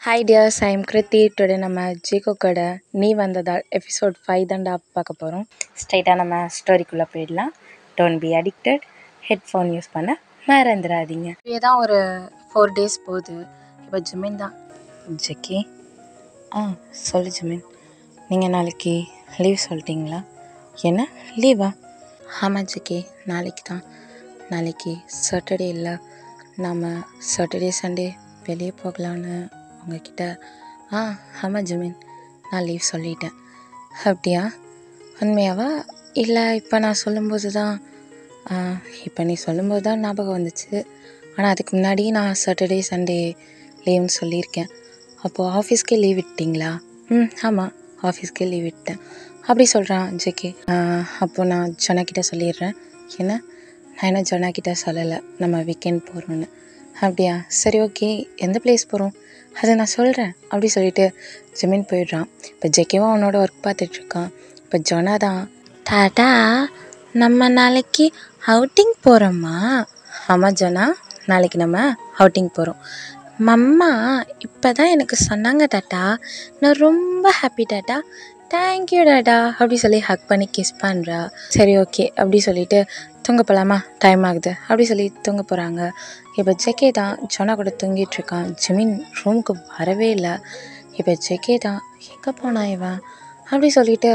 Hi dears, I am Kriti. Today நம்ம ஜீகோ கடை நீ வந்ததால் எபிசோட் 5 தான்டா பார்க்க போகிறோம். ஸ்ட்ரைட்டாக நம்ம ஸ்டோரிக்குள்ளே போயிடலாம். Don't be addicted. Headphone use பண்ண மறந்துடாதீங்க. இதுதான் ஒரு 4 days போகுது. இப்போ ஜிமின் தான். ஜெக்கி சொல்லு ஜிமின், நீங்கள் நாளைக்கு லீவ் சொல்லிட்டீங்களா? என்ன லீவா? ஆமாம் ஜெக்கி, நாளைக்கு தான். நாளைக்கு சாட்டர்டே இல்லை, நம்ம சாட்டர்டே சண்டே வெளியே போகலான்னு உங்ககிட்ட. ஆமாம் ஜிமின், நான் லீவ் சொல்லிட்டேன். அப்படியா? உண்மையாவா? இல்லை இப்போ நான் சொல்லும்போது தான் இப்போ நீ சொல்லும்போது தான் ஞாபகம் வந்துச்சு. ஆனால் அதுக்கு முன்னாடி நான் சாட்டர்டே சண்டே லீவ்னு சொல்லியிருக்கேன். அப்போது ஆஃபீஸ்க்கே லீவ் விட்டீங்களா? ஆமாம், ஆஃபீஸ்க்கே லீவ் விட்டேன். அப்படி சொல்கிறான் ஜெக்கி. அப்போது நான் ஜனாக்கிட்ட சொல்லிடுறேன். என்ன? நான் என்ன ஜனாக்கிட்ட சொல்லலை நம்ம வீக்கெண்ட் போகிறோன்னு. அப்படியா? சரி, ஓகே. எந்த பிளேஸ் போகிறோம் அதை நான் சொல்கிறேன் அப்படி சொல்லிட்டு ஜிமின் போயிடுறான். இப்போ ஜெக்கிவும் அவனோட ஒர்க் பார்த்துட்ருக்கான். இப்போ ஜொனா தான், டாடா நம்ம நாளைக்கு அவுட்டிங் போகிறோம்மா. ஆமாம் ஜொனா, நாளைக்கு நம்ம அவுட்டிங் போகிறோம். மம்மா இப்போ தான் எனக்கு சொன்னாங்க டாட்டா. நான் ரொம்ப ஹாப்பி டாட்டா. தேங்க்யூ டாட்டா அப்படி சொல்லி ஹக் பண்ணி கிஸ் பண்ணுறா. சரி, ஓகே அப்படி சொல்லிவிட்டு தூங்க போகலாமா, டைம் ஆகுது அப்படி சொல்லி தூங்க போகிறாங்க. இப்போ ஜெக்கே தான் ஜொனா கூட தூங்கிட்டுருக்கான். ஜிமின் ரூமுக்கு வரவே இல்லை. இப்போ ஜெக்கே தான், எங்கே போனா இவன் அப்படி சொல்லிட்டு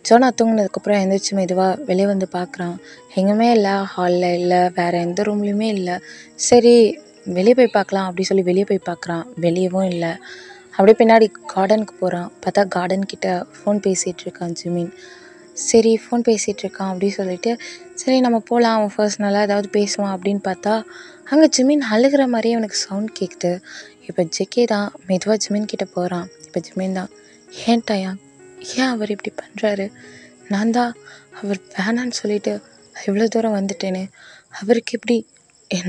ஜொனா தூங்கினதுக்கப்புறம் எழுந்திரிச்சு மெதுவாக வெளியே வந்து பார்க்குறான். எங்கேயுமே இல்லை, ஹாலில் இல்லை, வேறு எந்த ரூம்லேயுமே இல்லை. சரி வெளியே போய் பார்க்கலாம் அப்படி சொல்லி வெளியே போய் பார்க்குறான். வெளியவும் இல்லை. அப்படியே பின்னாடி கார்டனுக்கு போகிறான். பார்த்தா கார்டன்கிட்ட ஃபோன் பேசிகிட்ருக்கான் ஜிமின். சரி ஃபோன் பேசிகிட்ருக்கான் அப்படி சொல்லிட்டு சரி நம்ம போகலாம், அவன் பர்சனலாக ஏதாவது பேசுவான் அப்படின்னு பார்த்தா அங்கே ஜிமின் அழுகிற மாதிரியே அவனுக்கு சவுண்ட் கேட்குது. இப்போ ஜெக்கே தான் மெதுவாக ஜிமின் கிட்டே போகிறான். இப்போ ஜிமின் தான், ஏன் டயா, ஏன் அவர் இப்படி பண்ணுறாரு? நான் தான் அவர் வேணான்னு சொல்லிட்டு இவ்வளோ தூரம் வந்துட்டேனே, அவருக்கு எப்படி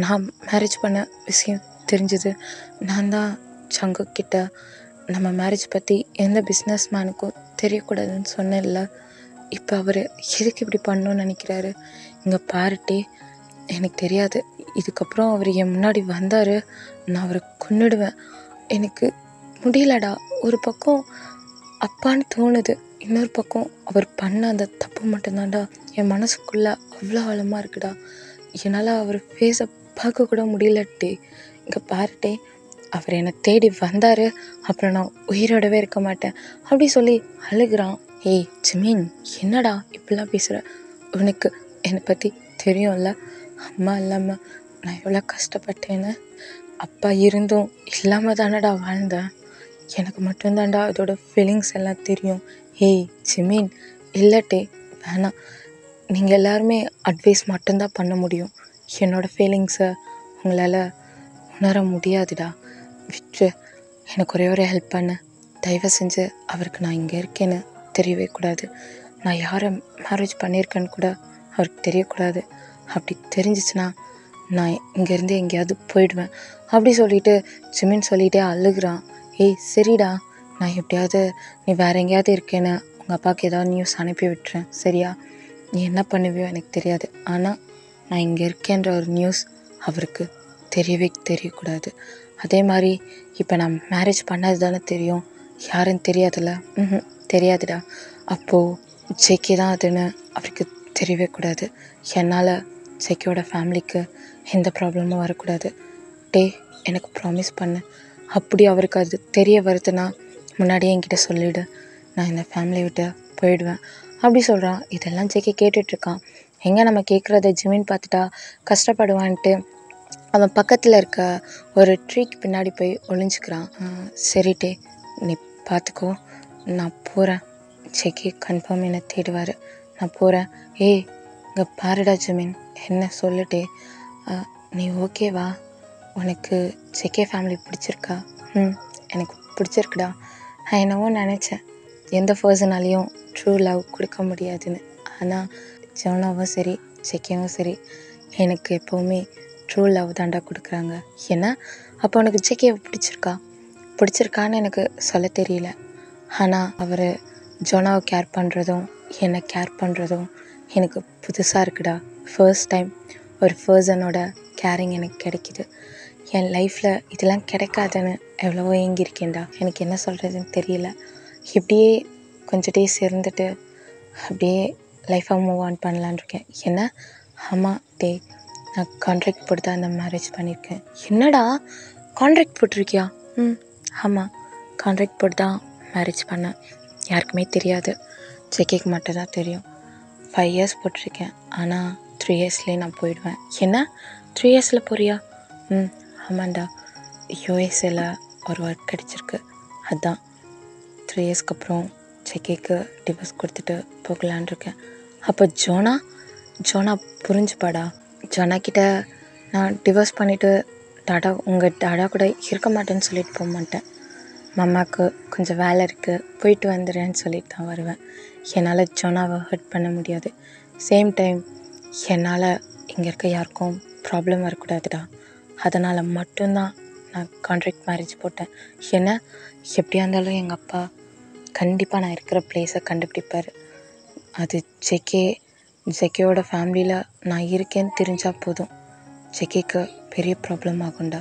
நான் மேரேஜ் பண்ண விஷயம் தெரிஞ்சுது? நான் தான் சங்கு கிட்ட நம்ம மேரேஜ் பற்றி எந்த பிஸ்னஸ் மேனுக்கும் தெரியக்கூடாதுன்னு சொன்னேன்ல. இப்போ அவர் எதுக்கு இப்படி பண்ணணும்னு நினைக்கிறாரு? இங்கே பாருட்டே, எனக்கு தெரியாது. இதுக்கப்புறம் அவர் என் முன்னாடி வந்தார், நான் அவரை கொன்னுடுவேன். எனக்கு முடியலடா. ஒரு பக்கம் அப்பான்னு தோணுது, இன்னொரு பக்கம் அவர் பண்ண அந்த தப்பு மட்டும்தான்டா என் மனசுக்குள்ளே அவ்வளோ ஆழமாக இருக்குடா. என்னால் அவர் ஃபேஸை பார்க்க கூட முடியலட்டே. இங்கே பாருட்டே, அவர் என்னை தேடி வந்தார், அப்புறம் நான் உயிரோடவே இருக்க மாட்டேன் அப்படி சொல்லி அழுகிறான். ஏய் ஜிமின், என்னடா இப்படிலாம் பேசுகிற? உனக்கு என்னை பற்றி தெரியும்ல, அம்மா இல்லாமல் நான் எவ்வளோ கஷ்டப்பட்டேன்னு. அப்பா இருந்தும் இல்லாமல் தானடா வாழ்ந்தேன். எனக்கு மட்டும்தான்டா அதோட ஃபீலிங்ஸ் எல்லாம் தெரியும். ஏய் ஜிமின், இல்லட்டே வேணாம். நீங்கள் எல்லாருமே அட்வைஸ் மட்டும்தான் பண்ண முடியும். என்னோடய ஃபீலிங்ஸை உங்களால் உணர முடியாதுடா. விட்டு எனக்கு ஒரே ஒரு ஹெல்ப் பண்ணு. தயவு செஞ்சு அவருக்கு நான் இங்கே இருக்கேன்னு தெரியவே கூடாது. நான் யாரை மேரேஜ் பண்ணியிருக்கேன்னு கூட அவருக்கு தெரியக்கூடாது. அப்படி தெரிஞ்சிச்சுன்னா நான் இங்கேருந்து எங்கேயாவது போயிடுவேன் அப்படி சொல்லிட்டு ஜிமின் சொல்லிகிட்டே அழுகிறான். ஏய் சரிடா, நான் எப்படியாவது நீ வேறு எங்கேயாவது இருக்கேன்னு உங்கள் அப்பாவுக்கு ஏதாவது நியூஸ் அனுப்பி விட்டுறேன், சரியா? நீ என்ன பண்ணுவியோ எனக்கு தெரியாது, ஆனால் நான் இங்கே இருக்கேன்ற ஒரு நியூஸ் அவருக்கு தெரியவே தெரியக்கூடாது. அதே மாதிரி இப்போ நான் மேரேஜ் பண்ணது தானே தெரியும், யாருன்னு தெரியாதுல்ல? தெரியாதுடா. அப்போது ஜெக்கி தான் அதுன்னு அவருக்கு தெரியவே கூடாது. என்னால் ஜெக்கியோட ஃபேமிலிக்கு எந்த ப்ராப்ளமும் வரக்கூடாது. டே எனக்கு ப்ராமிஸ் பண்ணு. அப்படி அவருக்கு அது தெரிய வருதுன்னா முன்னாடியே என்கிட்ட சொல்லிவிடு, நான் இந்த ஃபேமிலியை விட்டு போயிடுவேன் அப்படி சொல்கிறான். இதெல்லாம் ஜெக்கி கேட்டுட்ருக்கான். எங்கே நம்ம கேட்குறத ஜிமின் பார்த்துட்டா கஷ்டப்படுவான்ட்டு அவன் பக்கத்தில் இருக்க ஒரு ட்ரீக்கு பின்னாடி போய் ஒளிஞ்சிக்கிறான். சரிட்டே, நீ பார்த்துக்கோ, நான் போகிறேன். ஜெக்கி கன்ஃபார்ம் என்னை தேடுவார், நான் போகிறேன். ஏய் இங்கே பாருடா ஜிமின், என்ன சொல்லிட்டே, நீ ஓகேவா? உனக்கு ஜெக்கே ஃபேமிலி பிடிச்சிருக்கா? எனக்கு பிடிச்சிருக்குடா. நான் என்னவோ நினச்சேன் எந்த பர்சனாலையும் ட்ரூ லவ் கொடுக்க முடியாதுன்னு. ஆனால் ஜோனாவும் சரி ஜெக்கியும் சரி எனக்கு எப்போவுமே ட்ரூ லவ் தாண்டா கொடுக்குறாங்க. ஏன்னா அப்போ உனக்கு ஜெக்கியை பிடிச்சிருக்கான்னு எனக்கு சொல்ல தெரியல. ஆனால் அவர் ஜோனாவை கேர் பண்ணுறதும் என்னை கேர் பண்ணுறதும் எனக்கு புதுசாக இருக்குடா. ஃபர்ஸ்ட் டைம் ஒரு பர்சனோட கேரிங் எனக்கு கிடைக்கிது. என் லைஃப்பில் இதெல்லாம் கிடைக்காதுன்னு எவ்வளவோ ஏங்கியிருக்கேன்டா. எனக்கு என்ன சொல்கிறதுன்னு தெரியல. இப்படியே கொஞ்சம் டேஸ் இருந்துட்டு அப்படியே லைஃப்பை மூவ் ஆன் பண்ணலான்னு இருக்கேன். என்ன ஆமாம் டே, நான் கான்ட்ராக்ட் போட்டு தான் அந்த மேரேஜ் பண்ணியிருக்கேன். என்னடா கான்ட்ராக்ட் போட்டிருக்கியா? ஆமாம், கான்ட்ராக்ட் போட்டு தான் மேரேஜ் பண்ணேன். யாருக்குமே தெரியாது, ஜெகேக்கு மட்டும் தான் தெரியும். 5 years போட்டிருக்கேன். ஆனால் 3 yearsலேயே நான் போயிடுவேன். என்ன 3 yearsல போறியா? ஆமாண்டா, யூஎஸ்ஏல ஒரு ஒர்க் கிடச்சிருக்கு. அதுதான் 3 yearsக்கு அப்புறம் ஜெகேக்கு டிவோர்ஸ் கொடுத்துட்டு போகலான் இருக்கேன். அப்போ ஜோனா புரிஞ்சுப்பாடா. ஜோனா கிட்ட நான் டிவோர்ஸ் பண்ணிவிட்டு உங்கள் டாடா கூட இருக்க மாட்டேன்னு சொல்லிட்டு போக மாட்டேன். மம்மாவுக்கு கொஞ்சம் வேலை இருக்குது, போயிட்டு வந்துடுறேன்னு சொல்லிட்டு தான் வருவேன். என்னால் ஜோனாவை ஹர்ட் பண்ண முடியாது. சேம் டைம் என்னால் இங்கே இருக்க யாருக்கும் ப்ராப்ளம் வரக்கூடாதுடா. அதனால் மட்டும்தான் நான் கான்ட்ராக்ட் மேரேஜ் போட்டேன். ஏன்னா எப்படியா இருந்தாலும் எங்கள் அப்பா கண்டிப்பாக நான் இருக்கிற பிளேஸை கண்டுபிடிப்பார். அது ஜெகேயோட ஃபேமிலியில் நான் இருக்கேன்னு தெரிஞ்சால் போதும், ஜெகேக்கு பெரிய ப்ராப்ளம் ஆகும்டா.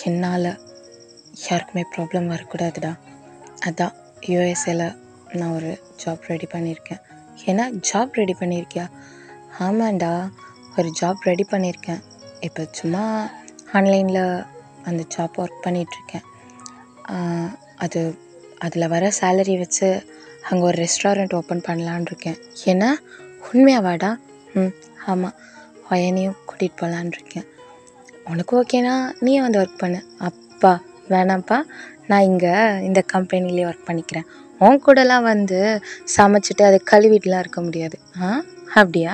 என்னால் யாருக்குமே ப்ராப்ளம் வரக்கூடாதுடா. அதான் யூஎஸ்ஏல நான் ஒரு ஜாப் ரெடி பண்ணியிருக்கேன். ஏன்னா ஜாப் ரெடி பண்ணியிருக்கியா? ஆமாண்டா, ஒரு ஜாப் ரெடி பண்ணியிருக்கேன். இப்போ சும்மா ஆன்லைனில் அந்த ஜாப் ஒர்க் பண்ணிகிட்ருக்கேன். அதில் வர சேலரி வச்சு அங்கே ஒரு ரெஸ்டாரண்ட் ஓப்பன் பண்ணலான் இருக்கேன். ஏன்னா உண்மையாவாடா? ஆமாம், என்னையும் கூட்டிகிட்டு போகலான் இருக்கேன். உனக்கு ஓகேனா நீயும் வந்து ஒர்க் பண்ணு. அப்பா வேணாம்ப்பா, நான் இங்கே இந்த கம்பெனிலே ஒர்க் பண்ணிக்கிறேன். உன் கூடலாம் வந்து சமைச்சிட்டு அதை கழுவிட்டுலாம் இருக்க முடியாது. அப்படியா?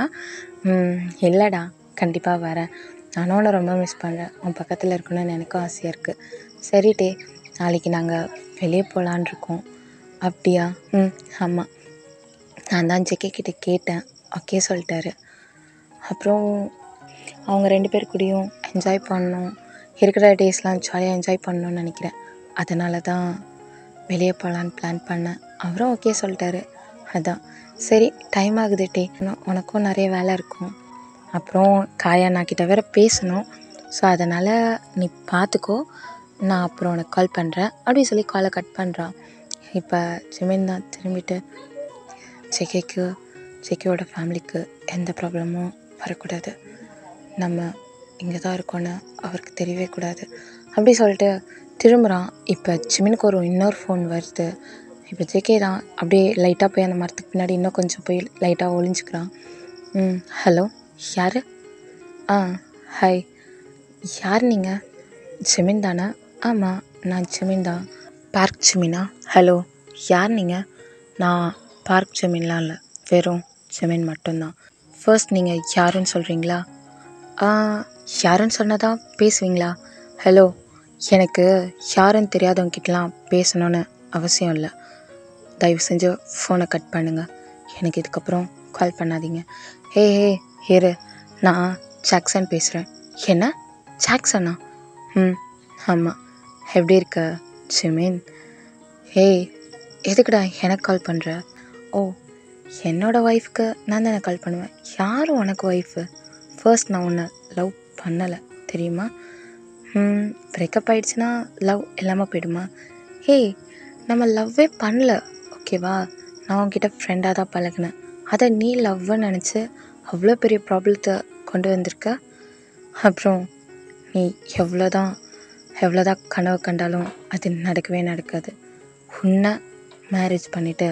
இல்லைடா, கண்டிப்பாக வரேன். நானும் உன்னை ரொம்ப மிஸ் பண்ணுறேன். உன் பக்கத்தில் இருக்கணும்னு எனக்கும் ஆசையாக இருக்குது. சரிட்டே, நாளைக்கு நாங்கள் வெளியே போகலான் இருக்கோம். அப்படியா? ஆமாம், நான் தான் ஜெகே கிட்டே கேட்டேன், ஓகே சொல்லிட்டாரு. அப்புறம் அவங்க 2 பேர் கூடயும் என்ஜாய் பண்ணணும், இருக்கிற டேஸ்லாம் ஜாலியாக என்ஜாய் பண்ணணும்னு நினைக்கிறேன். அதனால தான் வெளியே போகலான்னு பிளான் பண்ணேன். அவரும் ஓகே சொல்லிட்டாரு. அதான் சரி, டைம் ஆகுது டே, உனக்கும் நிறைய வேலை இருக்கும். அப்புறம் காயா நான் கிட்ட வேறு பேசணும். ஸோ அதனால் நீ பார்த்துக்கோ, நான் அப்புறம் உனக்கு கால் பண்ணுறேன் அப்படின்னு சொல்லி காலை கட் பண்ணுறான். இப்போ ஜிமின் தான் திரும்பிட்டு ஜெகேயோட ஃபேமிலிக்கு எந்த ப்ராப்ளமும் வரக்கூடாது, நம்ம இங்கே தான் இருக்கோன்னு அவருக்கு தெரியவே கூடாது அப்படி சொல்லிட்டு திரும்புகிறான். இப்போ ஜிமினுக்கு இன்னொரு ஃபோன் வருது. இப்போ ஜெகே தான் அப்படியே லைட்டாக போய் அந்த மரத்துக்கு பின்னாடி இன்னும் கொஞ்சம் போய் லைட்டாக ஒளிஞ்சிக்கிறான். ஹலோ, யார்? ஹாய், யார் நீங்கள்? ஜிமின் தானே? ஆமாம், நான் ஜிமின் தான். பார்க் ஜிமினா? ஹலோ, யார் நீங்கள்? நான் பார்க் ஜிமின்லாம் இல்லை, வெறும் ஜிமின் மட்டும்தான். ஃபர்ஸ்ட் நீங்கள் யாருன்னு சொல்கிறீங்களா? யாருன்னு சொன்னதான் பேசுவீங்களா? ஹலோ, எனக்கு யாருன்னு தெரியாதவங்கிட்டலாம் பேசணுன்னு அவசியம் இல்லை. தயவு செஞ்சு ஃபோனை கட் பண்ணுங்கள், எனக்கு இதுக்கப்புறம் கால் பண்ணாதீங்க. ஹே இரு, நான் ஜாக்சன் பேசுகிறேன். என்ன ஜாக்சனா? ஆமாம், எப்படி இருக்க ஜிமின்? எதுக்குடா எனக்கு கால் பண்ணுற? ஓ, என்னோடய ஒய்ஃப்க்கு நான் தானே கால் பண்ணுவேன். யாரும் உனக்கு ஒய்ஃபு? ஃபர்ஸ்ட் நான் உன்னை லவ் பண்ணலை தெரியுமா? பிரேக்கப் ஆகிடுச்சுன்னா லவ் இல்லாமல் போயிடுமா? நம்ம லவ்வே பண்ணல, ஓகேவா? நான் உன்கிட்ட ஃப்ரெண்டாக தான் பழகினேன். அதை நீ லவ்வுன்னு நினச்சி அவ்வளோ பெரிய ப்ராப்ளத்தை கொண்டு வந்திருக்க. அப்புறம் நீ எவ்வளோதான் கனவு கண்டாலும் அது நடக்கவே நடக்காது. உன்னை மேரேஜ் பண்ணிவிட்டு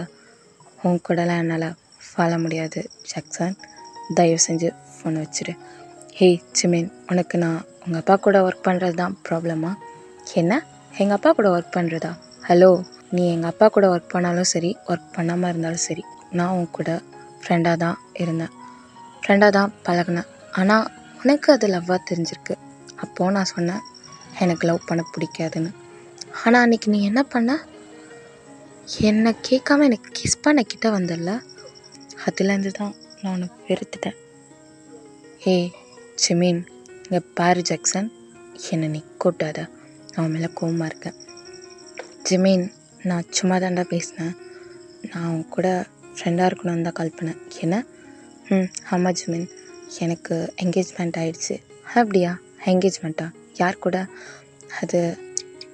உன் கூடலாம் என்னால் வாழ முடியாது ஜாக்சன். தயவு செஞ்சு ஃபோனை வச்சிரு. ஜிமின், உனக்கு நான் உங்கள் அப்பா கூட ஒர்க் பண்ணுறது தான் ப்ராப்ளமா? என்ன, எங்கள் அப்பா கூட ஒர்க் பண்ணுறதா? ஹலோ, நீ எங்கள் அப்பா கூட ஒர்க் பண்ணாலும் சரி, ஒர்க் பண்ணாமல் இருந்தாலும் சரி, நான் உன் கூட ஃப்ரெண்டாக தான் இருந்தேன், ஃப்ரெண்டாக தான் பழகினேன். ஆனால் உனக்கு அது லவ்வாக தெரிஞ்சிருக்கு. அப்போது நான் சொன்னேன் எனக்கு லவ் பண்ண பிடிக்காதுன்னு. ஆனால் அன்றைக்கி நீ என்ன பண்ண? என்னை கேட்காம எனக்கு கிஸ் பண்ண கிட்ட வந்தல. அதுலேருந்து தான் நான் உன்னை வெறுத்துட்டேன். ஜிமின், இங்கே பாரு ஜாக்சன், என்னை நீ கூப்பிடாத, அவன் மேலே கோவமாக இருக்கேன். ஜிமின், நான் சும்மா தாண்டா பேசினேன். நான் அவன் கூட ஃப்ரெண்டாக இருக்கணும்னு தான் கால் பண்ணேன். என்ன? ஆமாம் ஜிமின், எனக்கு என்கேஜ்மெண்ட் ஆகிடுச்சு. அப்படியா? என்கேஜ்மெண்ட்டா? யார் கூட? அது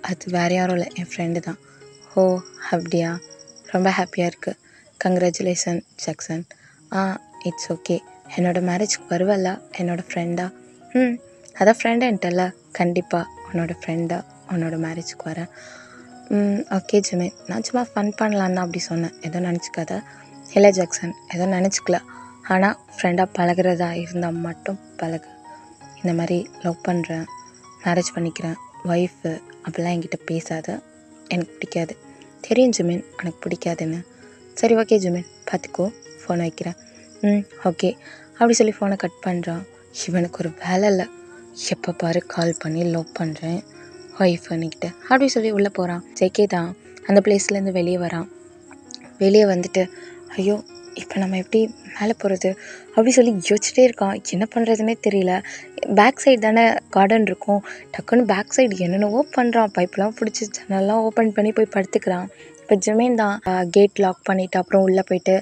அது வேறு யாரும் இல்லை, என் ஃப்ரெண்டு தான். ஓ அப்படியா, ரொம்ப ஹாப்பியாக இருக்குது. Congratulation Jackson. It's okay. என்னோடய மேரேஜ்க்கு வருவல்ல என்னோடய ஃப்ரெண்டா? அதான் ஃப்ரெண்டுன்ட்டல்ல, கண்டிப்பாக உன்னோட ஃப்ரெண்டா உன்னோட மேரேஜ்க்கு வரேன். ஓகே ஜிமின், நான் சும்மா ஃபன் பண்ணலான்னு அப்படி சொன்னேன், எதுவும் நினச்சிக்காத. இல்லை ஜாக்சன், எதுவும் நினச்சிக்கல. ஆனால் ஃப்ரெண்டாக பழகிறதா இருந்தால் மட்டும் பழகு. இந்த மாதிரி லவ் பண்ணுறேன், மேரேஜ் பண்ணிக்கிறேன், ஒய்ஃபு அப்படிலாம் என்கிட்ட பேசாத, எனக்கு பிடிக்காது. தெரியும் ஜிமின் எனக்கு பிடிக்காதுன்னு. சரி ஓகே ஜிமின், பார்த்துக்கோ, ஃபோனை வைக்கிறேன். ஓகே அப்படி சொல்லி ஃபோனை கட் பண்ணுறான். இவனுக்கு ஒரு வேலை இல்லை, எப்போ பாரு கால் பண்ணி லவ் பண்ணுறேன் ஒய்ஃப் பண்ணிக்கிட்டு அப்படி சொல்லி உள்ளே போகிறான். ஜேகே தான் அந்த பிளேஸ்லேருந்து வெளியே வரான். வெளியே வந்துட்டு ஐயோ இப்போ நம்ம எப்படி மேலே போகிறது அப்படி சொல்லி யோசிச்சுட்டே இருக்கான். என்ன பண்ணுறதுனே தெரியல. பேக் சைடு தானே கார்டன் இருக்கும். டக்குன்னு பேக் சைடு என்னென்னவோ பண்ணுறான். பைப்லாம் பிடிச்சி ஜன்னல்லாம் ஓப்பன் பண்ணி போய் படுத்துக்கிறான். இப்போ ஜிமின் தான் கேட் லாக் பண்ணிவிட்டு அப்புறம் உள்ளே போயிட்டு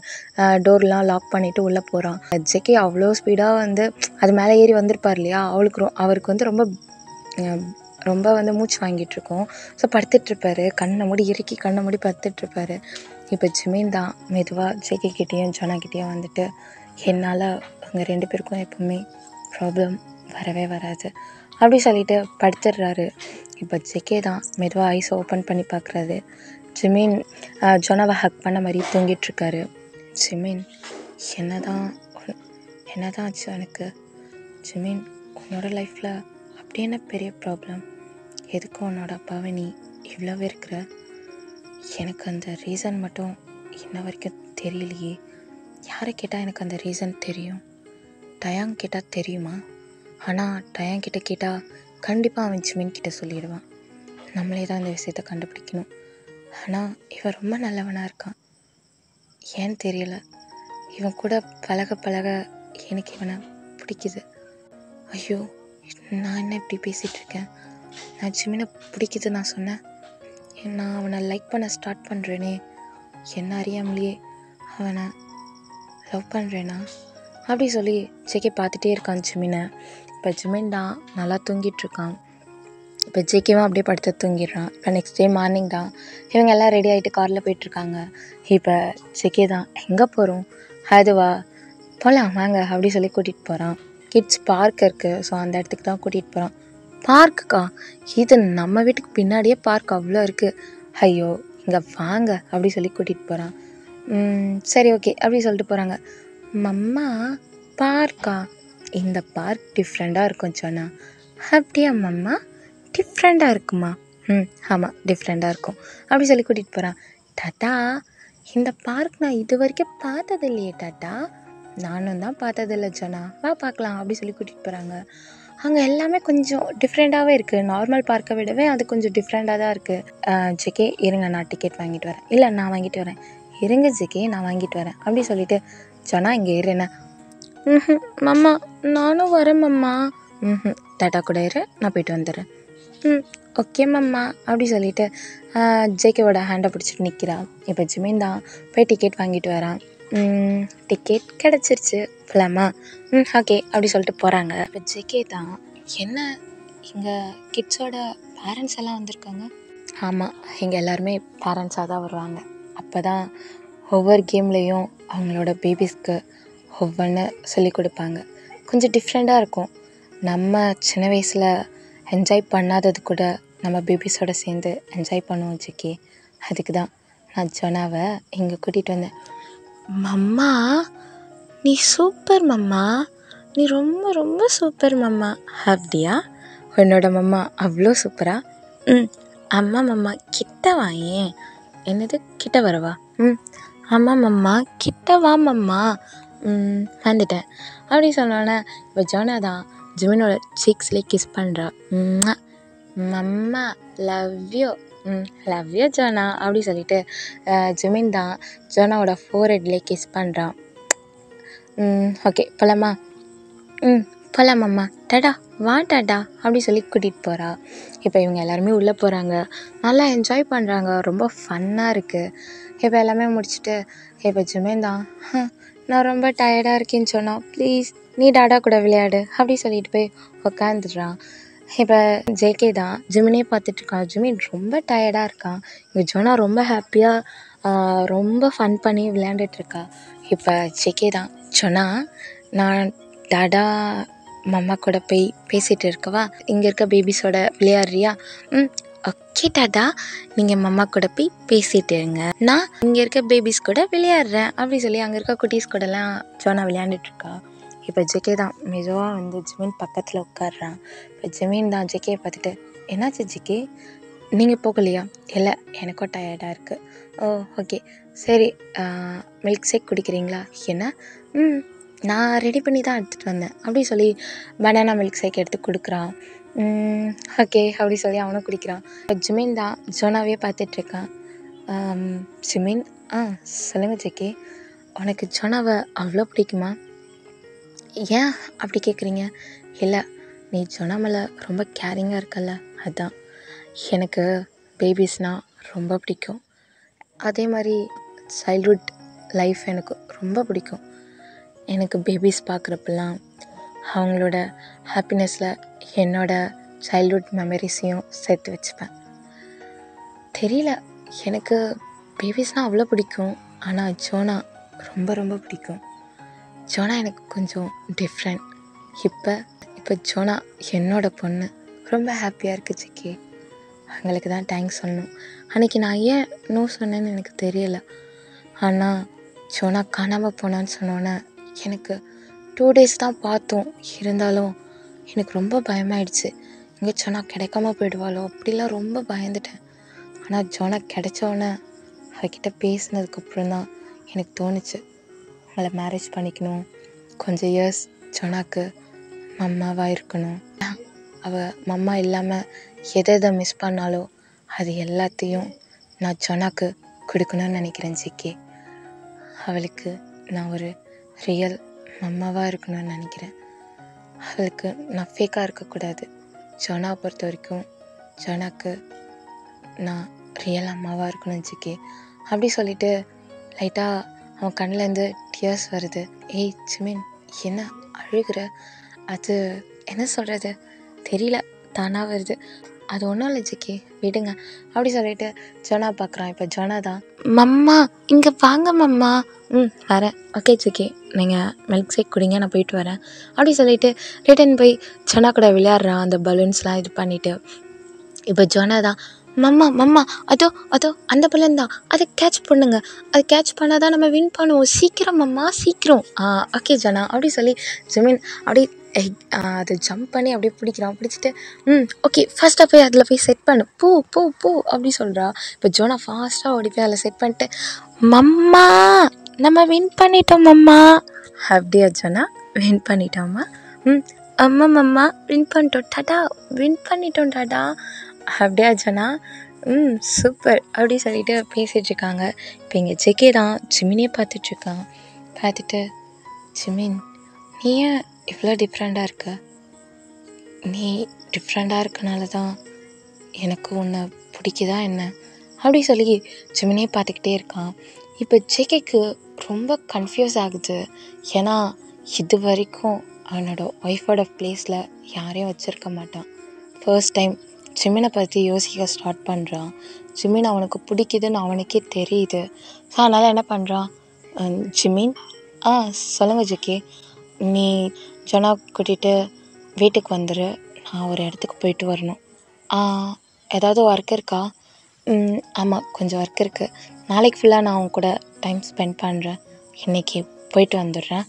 டோர்லாம் லாக் பண்ணிவிட்டு உள்ளே போகிறான். ஜேகே அவ்வளோ ஸ்பீடாக வந்து அது மேலே ஏறி வந்திருப்பார் இல்லையா, அவருக்கு வந்து ரொம்ப வந்து மூச்சு வாங்கிட்டுருக்கோம். ஸோ படுத்துட்ருப்பார், கண்ணை மூடி இறுக்கி கண்ணை மூடி படுத்துட்ருப்பார். இப்போ ஜிமின் தான் மெதுவாக ஜேகே கிட்டேயும் ஜோனா கிட்டேயும் வந்துட்டு என்னால் அவங்க 2 பேருக்கும் எப்போவுமே ப்ராப்ளம் வரவே வராது அப்படி சொல்லிட்டு படுத்துடுறாரு. இப்போ ஜேகே தான் மெதுவாக ஐஸ் ஓப்பன் பண்ணி பார்க்குறாரு. ஜிமின் ஜோனாவை ஹக் பண்ண மாதிரி தூங்கிட்டுருக்காரு. ஜிமின் என்னதான் ஆச்சு எனக்கு? ஜிமின், உன்னோட லைஃப்பில் அப்படி என்ன பெரிய ப்ராப்ளம்? எதுக்கு உன்னோட அப்பாவை நீ இவ்வளோ இருக்கிற? எனக்கு அந்த ரீசன் மட்டும் இன்ன வரைக்கும் தெரியலையே. யாரை கேட்டால் எனக்கு அந்த ரீசன் தெரியும்? டயாங் கேட்டால் தெரியுமா? ஆனால் டயாங் கிட்ட கேட்டால் கண்டிப்பாக அவன் ஜிமின் கிட்ட சொல்லிடுவான். நம்மளே தான் இந்த விஷயத்தை கண்டுபிடிக்கணும். ஆனால் இவன் ரொம்ப நல்லவனாக இருக்கான். ஏன்னு தெரியல, இவன் கூட பழக பழக எனக்கு இவனை பிடிக்குது. ஐயோ, நான் என்ன இப்படி பேசிகிட்ருக்கேன்? நான் ஜிமினை பிடிக்குது நான் சொன்னேன். நான் அவனை லைக் பண்ண ஸ்டார்ட் பண்ணுறேனே, என்ன அறியாமலேயே அவனை லவ் பண்ணுறேனா அப்படி சொல்லி ஜேகே பார்த்துட்டே இருக்கான் ஜிமினை. இப்போ ஜிமின் தான் நல்லா தூங்கிட்டுருக்கான். இப்போ ஜேகேவும் அப்படியே படுத்து தூங்கிடுறான். இப்போ நெக்ஸ்ட் டே மார்னிங் தான் இவங்க எல்லாம் ரெடி ஆகிட்டு காரில் போயிட்டுருக்காங்க. இப்போ ஜேகே தான் எங்கே போகிறோம்? அதுவா, போகலாம் வாங்க அப்படி சொல்லி கூட்டிகிட்டு போகிறான். கிட்ஸ் பார்க் இருக்குது, ஸோ அந்த இடத்துக்கு தான் கூட்டிகிட்டு போகிறான். பார்க்குக்கா? இது நம்ம வீட்டுக்கு பின்னாடியே பார்க் அவ்வளோ இருக்குது. ஐயோ இங்கே வாங்க அப்படி சொல்லி கூட்டிகிட்டு போகிறான். சரி ஓகே அப்படி சொல்லிட்டு போகிறாங்க. மம்மா பார்க்கா? இந்த பார்க் டிஃப்ரெண்ட்டாக இருக்கும் சொன்னா. அப்படியா மம்மா, டிஃப்ரெண்ட்டாக இருக்குமா? ஆமாம் டிஃப்ரெண்ட்டாக இருக்கும் அப்படி சொல்லி கூட்டிகிட்டு போகிறான். டாட்டா, இந்த பார்க் நான் இது வரைக்கும் பார்த்தது இல்லையே டாட்டா. நானும் தான் பார்த்ததில்ல ஜோனா, வா பார்க்கலாம் அப்படி சொல்லி கூட்டிகிட்டு போகிறாங்க. அங்கே எல்லாமே கொஞ்சம் டிஃப்ரெண்ட்டாகவே இருக்குது. நார்மல் பார்க்கை விடவே அது கொஞ்சம் டிஃப்ரெண்ட்டாக தான் இருக்குது. ஜேகே இருங்க நான் டிக்கெட் வாங்கிட்டு வரேன். இல்லை நான் வாங்கிட்டு வரேன். இருங்க ஜேகே நான் வாங்கிட்டு வரேன் அப்படி சொல்லிட்டு ஜோனா இங்கே இருண்ணே. மம்மா நானும் வரேன் மம்மா. டாட்டா கூட இரு, நான் போயிட்டு வந்துடுறேன். ஓகே மம்மா அப்படி சொல்லிட்டு ஜேகேவோட ஹேண்டை பிடிச்சிட்டு நிற்கிறான். இப்போ ஜிமின் தான் போய் டிக்கெட் வாங்கிட்டு வரான். டிக்கெட் கிடச்சிருச்சு, போகலாமா? ஓகே அப்படி சொல்லிட்டு போகிறாங்க. இப்போ ஜேகே தான், என்ன இங்கே கிட்ஸோட பேரண்ட்ஸ் எல்லாம் வந்திருக்காங்க? ஆமாம், இங்கே எல்லாருமே பேரண்ட்ஸாக தான் வருவாங்க. அப்போ தான் ஒவ்வொரு கேம்லேயும் அவங்களோட பேபிஸ்க்கு ஒவ்வொன்று சொல்லிக் கொடுப்பாங்க. கொஞ்சம் டிஃப்ரெண்ட்டாக இருக்கும். நம்ம சின்ன வயசில் என்ஜாய் பண்ணாதது கூட நம்ம பேபிஸோடு சேர்ந்து என்ஜாய் பண்ணுவோம் ஜேகே. அதுக்கு தான் நான் ஜோனாவை இங்கே கூட்டிகிட்டு வந்தேன். மம்மா நீ சூப்பர் மம்மா, நீ ரொம்ப ரொம்ப சூப்பர் மம்மா. அப்படியா? உன்னோட மம்மா அவ்வளோ சூப்பரா? அம்மா மம்மா கிட்ட வாயேன். என்னது கிட்ட வரவா? ஆமாம் மம்மா கிட்ட வா மம்மா. வந்துட்டேன் அப்படி சொன்னோன்னே இப்போ ஜோனா தான் ஜிமினோட சீக்ஸ்லேயே கிஸ் பண்ணுறா. Mamma love you. Love you Jona அப்படி சொல்லிட்டு ஜிமின் தான் ஜோனாவோட ஃபோர்ஹெட்லேயே கிஸ் பண்ணுறான். ஓகே போகலாமா? போகலாமம்மா. டாடா வா டாடா அப்படி சொல்லி கூட்டிகிட்டு போகிறா. இப்போ இவங்க எல்லாருமே உள்ளே போகிறாங்க, நல்லா என்ஜாய் பண்ணுறாங்க, ரொம்ப ஃபன்னாக இருக்குது. இப்போ எல்லாமே முடிச்சுட்டு இப்போ ஜிமின் தான் நான் ரொம்ப டயர்டாக இருக்கேன்னு சொன்னான். ப்ளீஸ் நீ டாடா கூட விளையாடு அப்படி சொல்லிட்டு போய் உக்காந்துடுறான். இப்போ ஜேகே தான் ஜிமினே பார்த்துட்ருக்கான். ஜிமின் ரொம்ப டயர்டாக இருக்கான். இங்கே ஜோனா ரொம்ப ஹாப்பியாக ரொம்ப ஃபன் பண்ணி விளையாண்டுட்ருக்கா. இப்போ ஜேகே தான், ஜோனா நான் டாடா மம்மா கூட போய் பேசிகிட்டு இருக்கவா, இங்கே இருக்க பேபிஸோட விளையாடுறியா? ஓகே டாடா, நீங்கள் மம்மா கூட போய் பேசிகிட்டு இருங்க, நான் இங்கே இருக்க பேபிஸ் கூட விளையாடுறேன் அப்படி சொல்லி அங்கே இருக்க குட்டீஸ் கூடலாம் ஜோனா விளையாண்டுட்ருக்கா. இப்போ ஜேகே தான் மெதுவாக வந்து ஜிமின் பக்கத்தில் உட்காடுறான். இப்போ ஜிமின் தான் ஜேகே பார்த்துட்டு, என்னாச்சு ஜேகே, நீங்கள் போகலையா? இல்லை, எனக்கும் டயர்டாக இருக்குது. ஓ ஓகே சரி, மில்க் ஷேக் குடிக்கிறீங்களா? என்ன? நான் ரெடி பண்ணி தான் எடுத்துகிட்டு வந்தேன் அப்படி சொல்லி பனானா மில்க் ஷேக் எடுத்து கொடுக்குறான். ஓகே அப்படி சொல்லி அவனும் குடிக்கிறான். ஜிமின் தான் ஜோனாவே பார்த்துட்ருக்கான். ஜிமின், சொல்லுங்கள் ஜேகே, உனக்கு ஜோனாவை அவ்வளோ பிடிக்குமா? ஏன் அப்படி கேட்குறீங்க? இல்லை, நீ ஜோனா மேலே ரொம்ப கேரிங்காக இருக்கல்ல, அதுதான். எனக்கு பேபிஸ்னால் ரொம்ப பிடிக்கும். அதே மாதிரி சைல்ட்ஹுட் லைஃப் எனக்கு ரொம்ப பிடிக்கும். எனக்கு பேபிஸ் பார்க்குறப்பெல்லாம் அவங்களோட ஹாப்பினஸில் என்னோடய சைல்ட்ஹுட் மெமரிஸையும் சேர்த்து வச்சுப்பேன். தெரியல, எனக்கு பேபிஸ்னால் அவ்வளோ பிடிக்கும். ஆனால் ஜோனா ரொம்ப ரொம்ப பிடிக்கும். ஜோனா எனக்கு கொஞ்சம் டிஃப்ரெண்ட். இப்போ ஜோனா என்னோட பொண்ணு. ரொம்ப ஹாப்பியாக இருக்குது ஜேகே. அவங்களுக்கு தான் தேங்க்ஸ் சொல்லணும். அன்றைக்கி நான் ஏன் நோ சொன்னேன்னு எனக்கு தெரியலை. ஆனால் ஜோனா காணாமல் போனான்னு சொன்னோன்னே எனக்கு 2 days தான் பார்த்தோம். இருந்தாலும் எனக்கு ரொம்ப பயமாயிடுச்சு. இங்கே ஜோனா கிடைக்காம போயிடுவாளோ அப்படிலாம் ரொம்ப பயந்துட்டேன். ஆனால் ஜோனா கிடைச்சோன்னே அவகிட்ட பேசினதுக்கப்புறம் தான் எனக்கு தோணுச்சு, அவளை மேரேஜ் பண்ணிக்கணும், கொஞ்சம் இயர்ஸ் ஜோனாக்கு மம்மாவாக இருக்கணும். அவள் மம்மா இல்லாமல் எதை மிஸ் பண்ணாலோ அது எல்லாத்தையும் நான் ஜோனாக்கு கொடுக்கணும்னு நினைக்கிறேன் ஜேகே. அவளுக்கு நான் ஒரு ரியல் மம்மாவாக இருக்கணும்னு நினைக்கிறேன். அவளுக்கு நான் ஃபேக்காக இருக்கக்கூடாது. ஜோனாவை பொறுத்த வரைக்கும் ஜோனாக்கு நான் ரியல் அம்மாவாக இருக்கணும் ஜேகே அப்படி சொல்லிவிட்டு லைட்டாக அவன் கண்ணிலேருந்து டியர்ஸ் வருது. ஏய் ஜிமின், என்ன அழுகிற? அது என்ன சொல்கிறது தெரியல, தானாக வருது. அது ஒன்றும் இல்லை ஜேகே, விடுங்க அப்படி சொல்லிட்டு ஜோனா பார்க்குறான். இப்போ ஜோனா தான், மம்மா இங்கே வாங்க மம்மா. வரேன். ஓகே ஜேகே, நீங்கள் மில்க் ஷேக் குடிங்க, நான் போயிட்டு வரேன் அப்படி சொல்லிவிட்டு ரிட்டன் போய் ஜோனா கூட விளையாடுறான். அந்த பலூன்ஸ்லாம் இது பண்ணிவிட்டு இப்போ ஜோனா தான், மம்மா அதோ அந்த பலூன் தான், அதை கேட்ச் பண்ணுங்க, அதை கேட்ச் பண்ணால் தான் நம்ம வின் பண்ணுவோம், சீக்கிரம் மம்மா சீக்கிரம். ஓகே ஜோனா அப்படி சொல்லி ஜிமின் அப்படி அதை ஜம்ப் பண்ணி அப்படியே பிடிக்கிறான். பிடிச்சிட்டு ஓகே ஃபஸ்ட்டாக போய் அதில் போய் செட் பண்ணு, பூ அப்படி சொல்கிறா. இப்போ ஜோனா ஃபாஸ்ட்டாக ஓடி போய் அதில் செட் பண்ணிட்டு, மம்மா நம்ம வின் பண்ணிட்டோம் மம்மா. அப்படியா ஜோனா, வின் பண்ணிட்டோம்மா? மம்மா வின் பண்ணிட்டோம் டாடா, வின் பண்ணிட்டோம் டாடா. அப்படியா ஜோனா, சூப்பர் அப்படி சொல்லிட்டு பேசிகிட்ருக்காங்க. இப்போ இங்கே ஜேகே தான் ஜிமினே பார்த்துட்ருக்கான். பார்த்துட்டு, ஜிமின் நீ ஏன் இவ்வளோ டிஃப்ரெண்ட்டாக இருக்க? நீ டிஃப்ரெண்ட்டாக இருக்கனால தான் எனக்கு உன்னை பிடிக்குதா என்ன அப்படி சொல்லி ஜிமினே பார்த்துக்கிட்டே இருக்கான். இப்போ ஜேகேக்கு ரொம்ப கன்ஃபியூஸ் ஆகுது. ஏன்னா இது வரைக்கும் அவனோட ஒய்ஃபோட ப்ளேஸில் யாரையும் வச்சுருக்க மாட்டான். ஃபர்ஸ்ட் டைம் ஜிமினை பற்றி யோசிக்க ஸ்டார்ட் பண்ணுறான். ஜிமின் அவனுக்கு பிடிக்குதுன்னு அவனுக்கே தெரியுது. ஸோ அதனால் என்ன பண்ணுறான், ஜிமின் சொல்லுங்கள் ஜேகே, நீ ஜோனா கூட்டிகிட்டு வீட்டுக்கு வந்துடு, நான் ஒரு இடத்துக்கு போயிட்டு வரணும். ஏதாவது ஒர்க் இருக்கா? ஆமாம் கொஞ்சம் ஒர்க் இருக்குது, நாளைக்கு ஃபுல்லாக நான் அவன் கூட டைம் ஸ்பெண்ட் பண்ணுறேன், இன்றைக்கி போயிட்டு வந்துடுறேன்.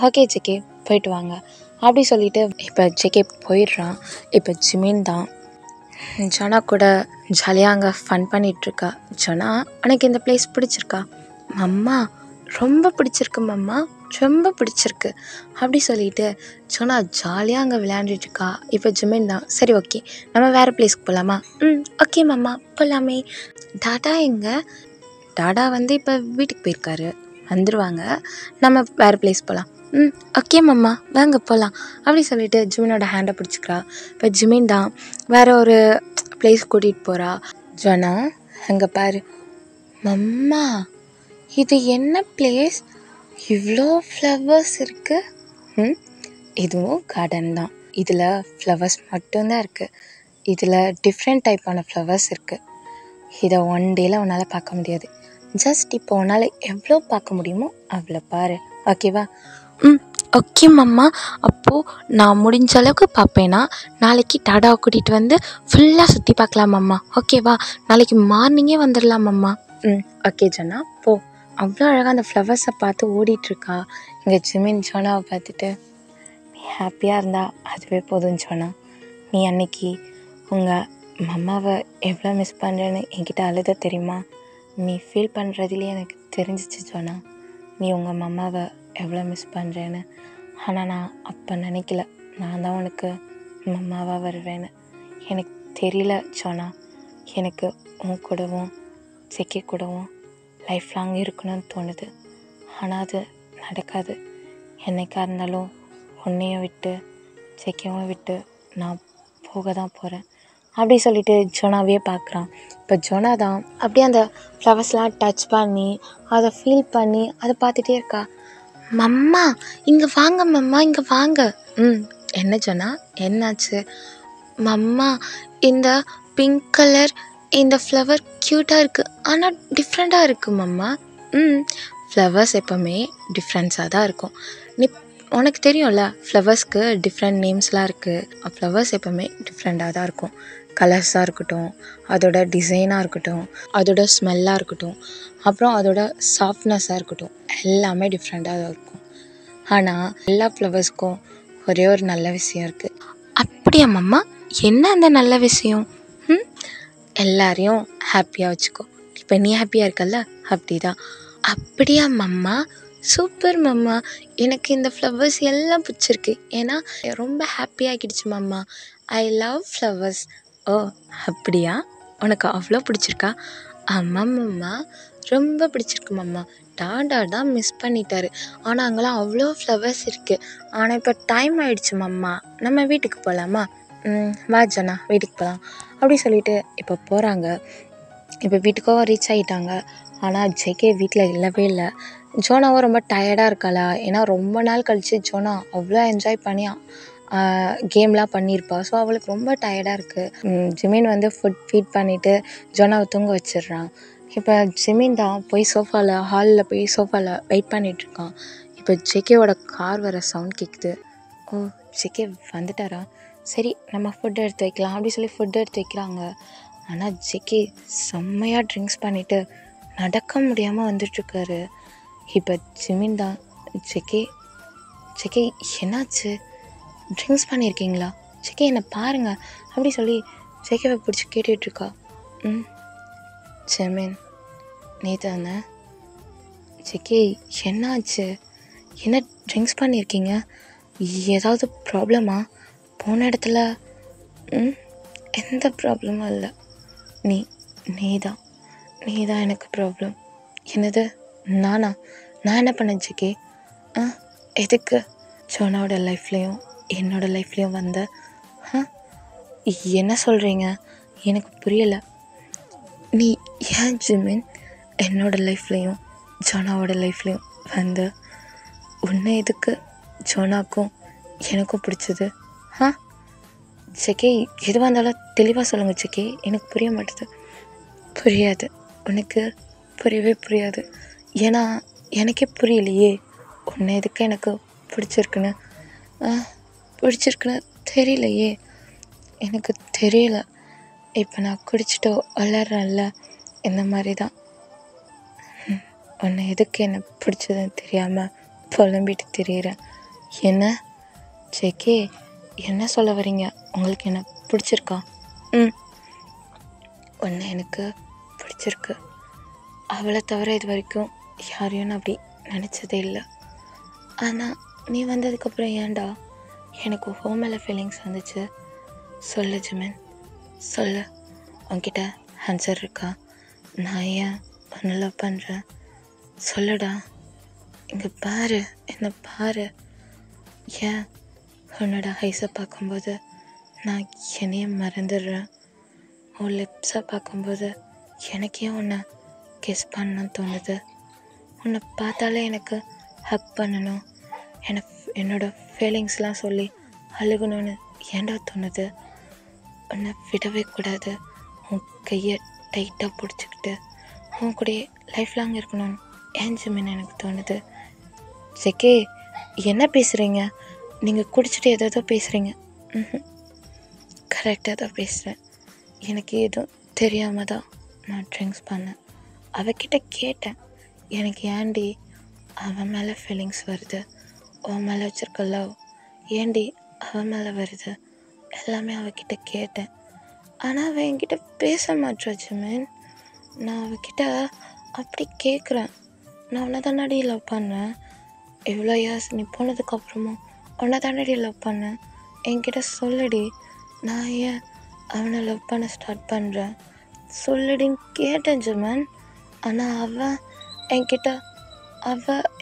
ஓகே ஜேகே போயிட்டு வாங்க அப்படி சொல்லிவிட்டு இப்போ ஜேகே போயிடுறான். இப்போ ஜிமின் தான் ஜோனா கூட ஜாலியாக அங்கே ஃபன் பண்ணிகிட்ருக்கா. ஜோனா உனக்கு இந்த பிளேஸ் பிடிச்சிருக்கா? மம்மா ரொம்ப பிடிச்சிருக்கு மம்மா, ரொம்ப பிடிச்சிருக்கு அப்படி சொல்லிட்டு ஜோனா ஜாலியாக அங்கே விளையாண்டுட்ருக்கா. இப்போ ஜிமின் தான், சரி ஓகே நம்ம வேறு பிளேஸ்க்கு போகலாமா? ஓகே மம்மா போகலாமே. டாடா எங்கே? டாடா வந்து இப்போ வீட்டுக்கு போயிருக்காரு, வந்துடுவாங்க, நம்ம வேறு பிளேஸ் போகலாம். ஓகே மம்மா வாங்க போகலாம் அப்படி சொல்லிட்டு ஜிமினோட ஹேண்டை பிடிச்சிக்கிறா. இப்போ ஜிமின் தான் வேறு ஒரு பிளேஸ் கூட்டிகிட்டு போகிறா. ஜோனா அங்கே பாரு, மம்மா இது என்ன பிளேஸ், இவ்வளோ ஃப்ளவர்ஸ் இருக்குது. இதுவும் கார்டன் தான். இதில் ஃப்ளவர்ஸ் மட்டும்தான் இருக்குது. இதில் டிஃப்ரெண்ட் டைப்பான ஃப்ளவர்ஸ் இருக்குது. இதை ஒன் டேயில் உன்னால் பார்க்க முடியாது. ஜஸ்ட் இப்போ உன்னால் எவ்வளோ பார்க்க முடியுமோ அவ்வளோ பாரு, ஓகேவா? Okay mamma. அப்போது நான் முடிஞ்ச அளவுக்கு பார்ப்பேன்னா நாளைக்கு டாடாவை கூட்டிகிட்டு வந்து ஃபுல்லாக சுற்றி பார்க்கலாம் மம்மா, ஓகேவா? நாளைக்கு மார்னிங்கே வந்துடலாம் மம்மா. ஓகே ஜோனா, போ. அவ்வளோ அழகாக அந்த ஃப்ளவர்ஸை பார்த்து ஓடிட்டுருக்கா. இங்கே ஜிமின் ஜோனாவை பார்த்துட்டு, நீ ஹாப்பியாக இருந்தா அதுவே போதும் ஜோனா. நீ அன்னைக்கு உங்கள் மம்மாவை எவ்வளோ மிஸ் பண்ணுறேன்னு என்கிட்ட அழுத தெரியுமா? நீ ஃபீல் பண்ணுறதுலேயே எனக்கு தெரிஞ்சிச்சு ஜோனா, நீ உங்கள் மம்மாவை எவ்வளோ மிஸ் பண்ணுறேன்னு. ஆனால் நான் அப்போ நினைக்கல நான் தான் உனக்கு மம்மாவாக வருவேன்னு. எனக்கு தெரியல ஜோனா, எனக்கு உன் கூடவும் செக்கி கூடவும் லைஃப் லாங் இருக்கணும்னு தோணுது. ஆனால் அது நடக்காது. என்னைக்காக இருந்தாலும் உன்னையும் விட்டு செக்கியவும் விட்டு நான் போக தான் போகிறேன் அப்படி சொல்லிட்டு ஜோனாவே பார்க்குறான். இப்போ ஜோனா தான் அப்படியே அந்த ஃப்ளவர்ஸ்லாம் டச் பண்ணி அதை ஃபீல் பண்ணி அதை பார்த்துட்டே இருக்கா. மம்மா இங்கே வாங்க, மம்மா இங்கே வாங்க. என்ன ஜோனா, என்னாச்சு? மம்மா இந்த பிங்க் கலர் இந்த ஃப்ளவர் க்யூட்டாக இருக்குது, ஆனால் டிஃப்ரெண்ட்டாக இருக்குது மம்மா. ஃப்ளவர்ஸ் எப்போவுமே டிஃப்ரெண்ட்ஸாக தான் இருக்கும். நீ உனக்கு தெரியும்ல, ஃப்ளவர்ஸ்க்கு டிஃப்ரெண்ட் நேம்ஸ்லாம் இருக்குது. ஃப்ளவர்ஸ் எப்போவுமே டிஃப்ரெண்ட்டாக தான் இருக்கும். கலர்ஸாக இருக்கட்டும், அதோட டிசைனாக இருக்கட்டும், அதோட ஸ்மெல்லாக இருக்கட்டும், அப்புறம் அதோட சாஃப்ட்னஸாக இருக்கட்டும், எல்லாமே டிஃப்ரெண்ட்டாக தான் இருக்கும். ஆனால் எல்லா ஃப்ளவர்ஸ்க்கும் ஒரே ஒரு நல்ல விஷயம் இருக்குது. அப்படியா மம்மா? என்ன அந்த நல்ல விஷயம்? எல்லாரையும் ஹாப்பியாக வச்சுக்கோ. இப்போ நீ ஹாப்பியாக இருக்கல்ல, அப்படி தான். அப்படியா மம்மா? Super mamma. எனக்கு இந்த ஃப்ளவர்ஸ் எல்லாம் பிடிச்சிருக்கு. ஏன்னா ரொம்ப ஹாப்பியாகிடுச்சு mamma. I love flowers. Oh அப்படியா? உனக்கு அவ்வளோ பிடிச்சிருக்கா? ஆமாம் மம்மா, ரொம்ப பிடிச்சிருக்கு மம்மா. டாடா தான் மிஸ் பண்ணிட்டாரு. ஆனால் அங்கெல்லாம் அவ்வளோ ஃப்ளவர்ஸ் இருக்குது. ஆனால் இப்போ டைம் ஆகிடுச்சு மம்மா, நம்ம வீட்டுக்கு போகலாமா? வா ஜோனா, வீட்டுக்கு போகலாம் அப்படி சொல்லிட்டு இப்போ போகிறாங்க. இப்போ வீட்டுக்கோ ரீச் ஆகிட்டாங்க. ஆனால் ஜேகே வீட்டில் இல்லவே இல்லை. ஜோனாவும் ரொம்ப டயர்டாக இருக்காளா, ஏன்னா ரொம்ப நாள் கழித்து ஜோனா அவ்வளோ என்ஜாய் பண்ணி கேம்லாம் பண்ணியிருப்பா. ஸோ அவளுக்கு ரொம்ப டயர்டாக இருக்குது. ஜிமின் வந்து ஃபுட் ஃபீட் பண்ணிவிட்டு ஜோனாவை தூங்க வச்சிடுறான். இப்போ ஜிமின் தான் போய் ஹாலில் போய் சோஃபாவில் வெயிட் பண்ணிகிட்ருக்கான். இப்போ ஜேகேவோட கார் வர சவுண்ட் கேட்குது. ஓ ஜேகே வந்துட்டாரா, சரி நம்ம ஃபுட் எடுத்து வைக்கலாம் அப்படி சொல்லி ஃபுட் எடுத்து வைக்கிறாங்க. ஆனால் ஜேகே செம்மையாக ட்ரிங்க்ஸ் பண்ணிவிட்டு நடக்க முடியாமல் வந்துட்டுருக்காரு. இப்போ ஜிமின் தான், ஜேகே என்னாச்சு, ட்ரிங்க்ஸ் பண்ணியிருக்கீங்களா? ஜேகே என்னை பாருங்கள் அப்படி சொல்லி ஜேகேவை பிடிச்சி கேட்டுட்ருக்கா. ஜிமின் நீ தானே? ஜேகே என்னாச்சு, என்ன ட்ரிங்க்ஸ் பண்ணியிருக்கீங்க, ஏதாவது ப்ராப்ளமா? போன இடத்துல எந்த ப்ராப்ளமும் இல்லை. நீ தான் எனக்கு ப்ராப்ளம். என்னது நான் என்ன பண்ணேன் ஜேகே? எதுக்கு ஜோனாவோட லைஃப்லேயும் என்னோடய லைஃப்லேயும் வந்த? என்ன சொல்கிறீங்க, எனக்கு புரியலை. நீ ஏன் ஜிமின் என்னோடய லைஃப்லேயும் ஜோனாவோட லைஃப்லேயும் வந்த? உன்னை எதுக்கு ஜோனாக்கும் எனக்கும் பிடிச்சது? ஜேகே எதுவாக இருந்தாலும் தெளிவாக சொல்லுங்கள் ஜேகே, எனக்கு புரிய மாட்டுது. புரியாது, உனக்கு புரியவே புரியாது. ஏன்னா எனக்கே புரியலையே உன்னை எதுக்கு எனக்கு பிடிச்சிருக்குன்னு தெரியலையே, எனக்கு தெரியல. இப்போ நான் குடிச்சிட்டு வளர்றேன்ல, இந்த மாதிரி தான் உன்னை எதுக்கு என்ன பிடிச்சதுன்னு தெரியாமல் புலம்பிட்டு தெரியுறேன். என்ன ஜேகே, என்ன சொல்ல வரீங்க? உங்களுக்கு என்ன பிடிச்சிருக்கா? உன்னை எனக்கு பிடிச்சிருக்கு. அவளை தவிர இது வரைக்கும் யாரையும் நான் அப்படி நினச்சதே இல்லை. ஆனால் நீ வந்ததுக்கப்புறம் ஏன்டா எனக்கு ஹோம் மேலே ஃபீலிங்ஸ் வந்துச்சு? சொல்லு ஜிமின், சொல்லு. உன்கிட்ட ஆன்சர் இருக்கா? நான் ஏன் உன்னை லவ் பண்ணுறேன் சொல்லுடா. இங்கே பாரு, என்னை பாரு. ஏன் உன்னோட ஐஸை பார்க்கும்போது நான் என்னையே மறந்துடுறேன். உன் லிப்ஸை பார்க்கும்போது எனக்கே உன்னை கிஸ் பண்ணணும்னு தோணுது. உன்னை பார்த்தாலே எனக்கு ஹக் பண்ணணும், என்னோடய ஃபீலிங்ஸ்லாம் சொல்லி அழுகணும்னு ஏன்டா தோணுது உன்னை விடவே கூடாது, உன் கையை டைட்டாக பிடிச்சிக்கிட்டு உன் கூடயே லைஃப் லாங் இருக்கணும்னு ஏன் ஜிமின் எனக்கு தோணுது. ஜெகே என்ன பேசுகிறீங்க? நீங்கள் குடிச்சிட்டு ஏதோ பேசுகிறீங்க. கரெக்டாக தான் பேசுகிறேன். எனக்கு எதுவும் தெரியாமல் தான் நான் ட்ரிங்க்ஸ் பண்ணேன். அவகிட்ட கேட்டேன், எனக்கு ஏன்டி அவன் மேலே ஃபீலிங்ஸ் வருது, உன் மேலே வச்சுருக்க லவ் ஏன்டி அவன் மேலே வருது, எல்லாமே அவகிட்ட கேட்டேன். ஆனால் அவன் என்கிட்ட பேச மாட்டாச்சு மேன். நான் அவகிட்ட அப்படி கேட்குறேன், நான் உன்னை தானடி லவ் பண்ணேன், எவ்வளோ இயர்ஸ் நீ போனதுக்கப்புறமும் உன்னை தானடி லவ் பண்ணேன், என்கிட்ட சொல்லுடி, நான் ஏன் அவனை லவ் பண்ண ஸ்டார்ட் பண்ணுறேன் சொல்லுடின்னு கேட்டேன் ஜிமன். ஆனால் அவள்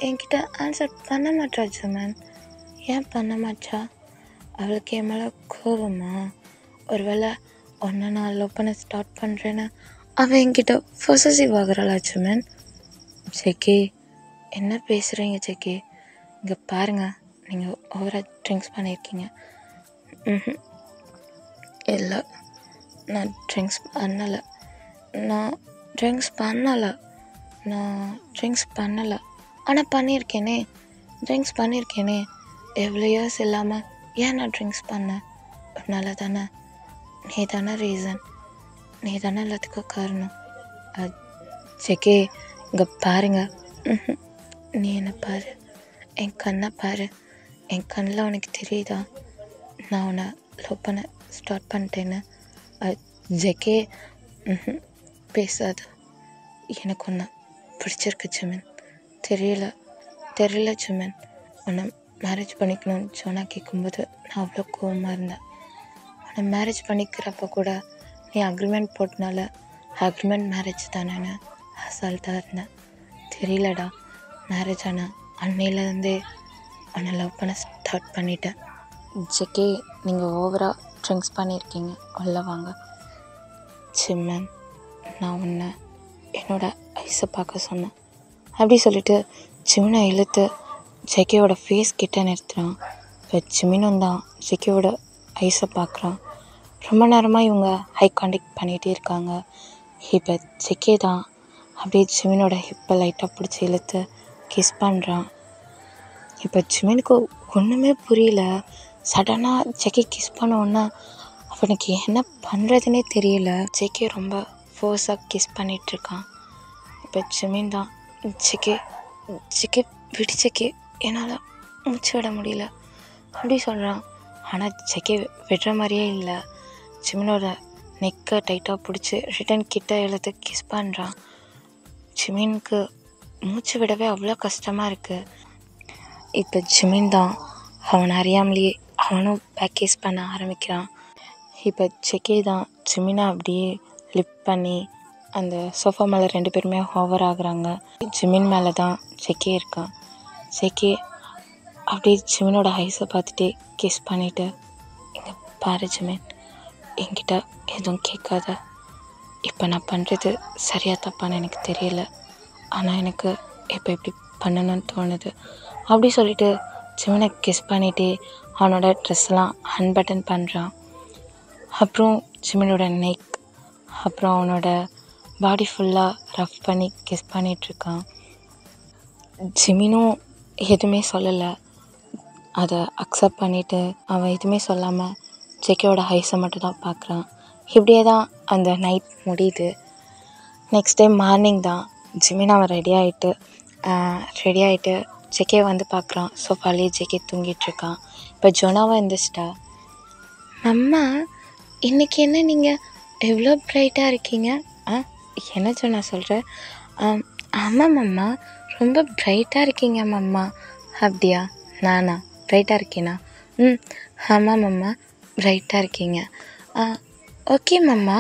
என்கிட்ட ஆன்சர் பண்ண மாட்டா ஜிமன். ஏன் பண்ண மாட்டா? அவளுக்கு என் மேலே கோவமா? ஒருவேளை ஒன்றை நான் லவ் பண்ண ஸ்டார்ட் பண்ணுறேன்னு அவள் என்கிட்ட பொசசிவ் ஆகிறாளா ஜிமன்? ஜெகே என்ன பேசுகிறீங்க ஜெகே? இங்கே பாருங்கள், நீங்கள் ஓவராக ட்ரிங்க்ஸ் பண்ணியிருக்கீங்க. இல்லை, நான் ட்ரிங்க்ஸ் பண்ணலை. ஆனால் பண்ணியிருக்கேனே. எவ்வளோ இயர்ஸ் இல்லாமல் ஏன் நான் ட்ரிங்க்ஸ் பண்ணேன்? அதனால தானே. நீ தானே ரீசன், நீ தானே எல்லாத்துக்கும் காரணம். ஜெகே இங்கே பாருங்க, நீ என்னை பாரு, என் கண்ணை பாரு, என் கண்ணில் உனக்கு தெரியுதா நான் உன்னை லவ் பண்ண ஸ்டார்ட் பண்ணிட்டேன்னு? ஜெகே பேசாது, எனக்கு ஒன்று பிடிச்சிருக்கு ஜிமன். தெரியல ஜிமன். உன்னை மேரேஜ் பண்ணிக்கணும்னு சொன்னா கேட்கும்போது நான் அவ்வளோ கோவமாக இருந்தேன். உன்னை மேரேஜ் பண்ணிக்கிறப்ப கூட நீ அக்ரிமெண்ட் போட்டனால அக்ரிமெண்ட் மேரேஜ் தானேன்னு அசால்ட்டாக இருந்தேன். தெரியலடா, மேரேஜ் ஆனால் அன்னையிலேருந்தே உன்னை லவ் பண்ண ஸ்டார்ட் பண்ணிட்டேன். ஜெகே நீங்கள் ஓவராக ட்ரிங்க்ஸ் பண்ணியிருக்கீங்க, உள்ள வாங்க. ஜிமன் நான் உன்னை என்னோட ஐஸை பார்க்க சொன்னேன். அப்படி சொல்லிட்டு ஜிமினை இழுத்து ஜெகேவோட ஃபேஸ் கிட்ட நிறுத்துகிறான். இப்போ ஜிமினும் தான் ஜெகேவோட ஐஸை பார்க்குறான். ரொம்ப நேரமாக இவங்க ஹை கான்டாக்ட் பண்ணிகிட்டே இருக்காங்க. இப்போ ஜெகே தான் அப்படியே ஜிமினோட ஹிப்பை லைட்டாக பிடிச்சி இழுத்து கிஸ் பண்ணுறான். இப்போ ஜிமினுக்கு ஒன்றுமே புரியல. சடனாக ஜெகே கிஸ் பண்ண உடனே அவனுக்கு என்ன பண்ணுறதுனே தெரியல. ஜெகே ரொம்ப ஃபோர்ஸாக கிஸ் பண்ணிகிட்ருக்கான். இப்போ ஜிமின் தான் ஜெகே விடு ஜெகே, என்னால் மூச்சு விட முடியல அப்படி சொல்கிறான். ஆனால் ஜெகே விடுற மாதிரியே இல்லை. ஜிமினோட நெக்கை டைட்டாக பிடிச்சி ரிட்டன் கிட்ட எழுத்து கிஸ் பண்ணுறான். ஜிமினுக்கு மூச்சு விடவே அவ்வளோ கஷ்டமாக இருக்குது. இப்போ ஜிமின் தான் அவனை அறியாமலேயே அவனும் பேக் கிஸ் பண்ண ஆரம்பிக்கிறான். இப்போ ஜெகே தான் ஜிமினை அப்படியே லிஃப்ட் பண்ணி அந்த சோஃபா மேலே 2 பேருமே ஹோவர் ஆகுறாங்க. ஜிமின் மேலே தான் ஜெகே இருக்கான். ஜெகே அப்படியே ஜிமினோட ஐஸை பார்த்துட்டே கிஸ் பண்ணிவிட்டு, இங்கே பாரு ஜிமின், என்கிட்ட எதுவும் கேட்காத. இப்போ நான் பண்ணுறது சரியாக தப்பான்னு எனக்கு தெரியல, ஆனால் எனக்கு இப்போ இப்படி பண்ணணும்னு தோணுது அப்படி சொல்லிட்டு ஜிமினை கிஸ் பண்ணிவிட்டு அவனோட ட்ரெஸ்லாம் அன்பட்டன் பண்ணுறான். அப்புறம் ஜிமினோட நெக், அப்புறம் அவனோட பாடி ஃபுல்லாக ரஃப் பண்ணி கிஸ் பண்ணிகிட்ருக்கான். ஜிமினும் எதுவுமே சொல்லலை, அதை அக்செப்ட் பண்ணிவிட்டு அவன் எதுவுமே சொல்லாமல் ஜெகேவோட ஐஸை மட்டும் தான் பார்க்குறான். இப்படியே தான் அந்த நைட் முடியுது. நெக்ஸ்ட் டே மார்னிங் தான் ஜிமின் அவன் ரெடி ஆகிட்டு ஜெகே வந்து பார்க்குறான். சோஃபாலே ஜெகே தூங்கிட்டுருக்கான். இப்போ ஜொனாவை எழுந்திரிச்சிட்டா. அம்மா இன்றைக்கி என்ன நீங்கள் எவ்வளோ ப்ரைட்டாக இருக்கீங்க? என்ன ஜொனா சொல்கிறேன்? ஆமாம் அம்மா, ரொம்ப ப்ரைட்டாக இருக்கீங்க மம்மா. அப்படியா? நானா ப்ரைட்டாக இருக்கேனா? ஆமாம் மம்மா, ப்ரைட்டாக இருக்கீங்க. ஓகே மம்மா,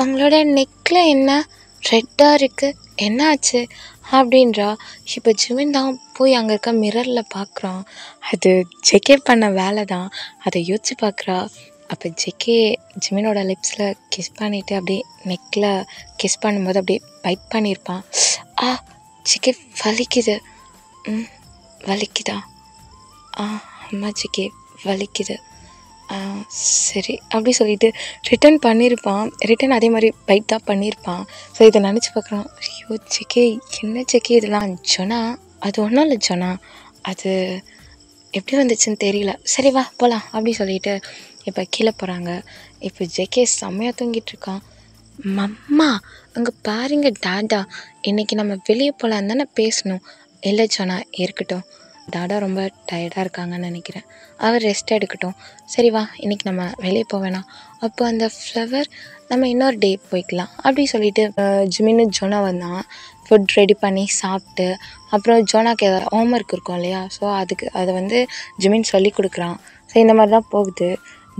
உங்களோட நெக்கில் என்ன ரெட்டாக இருக்குது, என்ன ஆச்சு அப்படின்றா. இப்போ ஜிமின் தான் போய் அங்கே இருக்க மிரரில் பார்க்குறான். அது ஜெகே பண்ண வேலை தான், அதை யோசிச்சு பார்க்குறா. அப்போ ஜெகே ஜிமினோட லிப்ஸில் கிஸ் பண்ணிவிட்டு அப்படியே நெக்கில் கிஸ் பண்ணும்போது அப்படியே பைட் பண்ணியிருப்பான். ஜெகே வலிக்குது. வலிக்குதா? அம்மா ஜெகே வலிக்குது. சரி அப்படி சொல்லிட்டு ரிட்டன் பண்ணியிருப்பான். ரிட்டன் அதே மாதிரி பைட் தான் பண்ணியிருப்பான். ஸோ இதை நினச்சி பார்க்குறான், ஐயோ செக்கே என்ன செக்கே இதெல்லாம் ஜொனா, அது ஒன்றும் இல்லை ஜொனா, அது எப்படி வந்துச்சுன்னு தெரியல, சரி வா போகலாம் அப்படி சொல்லிட்டு இப்போ கீழே போகிறாங்க. இப்போ ஜெகே செம்மையாக தூங்கிட்டு இருக்கான். மம்மா அங்கே பாருங்க டாடா, இன்றைக்கி நம்ம வெளியே போகலான்னு தானே பேசணும். இல்லை ஜொனா இருக்கட்டும், டாடா ரொம்ப டயர்டாக இருக்காங்கன்னு நினைக்கிறேன், அவர் ரெஸ்ட் எடுக்கட்டும். சரி வா இன்றைக்கி நம்ம வெளியே போக வேணாம், அப்போ அந்த ஃப்ளவர் நம்ம இன்னொரு டே போய்க்கலாம் அப்படி சொல்லிட்டு ஜிமின்னு ஜோனா வந்தான். ஃபுட் ரெடி பண்ணி சாப்பிட்டு அப்புறம் ஜோனாக்கு ஏதாவது ஹோம்ஒர்க் இருக்கும் இல்லையா, ஸோ அதை வந்து ஜிமின் சொல்லி கொடுக்குறான். ஸோ இந்த மாதிரி தான் போகுது.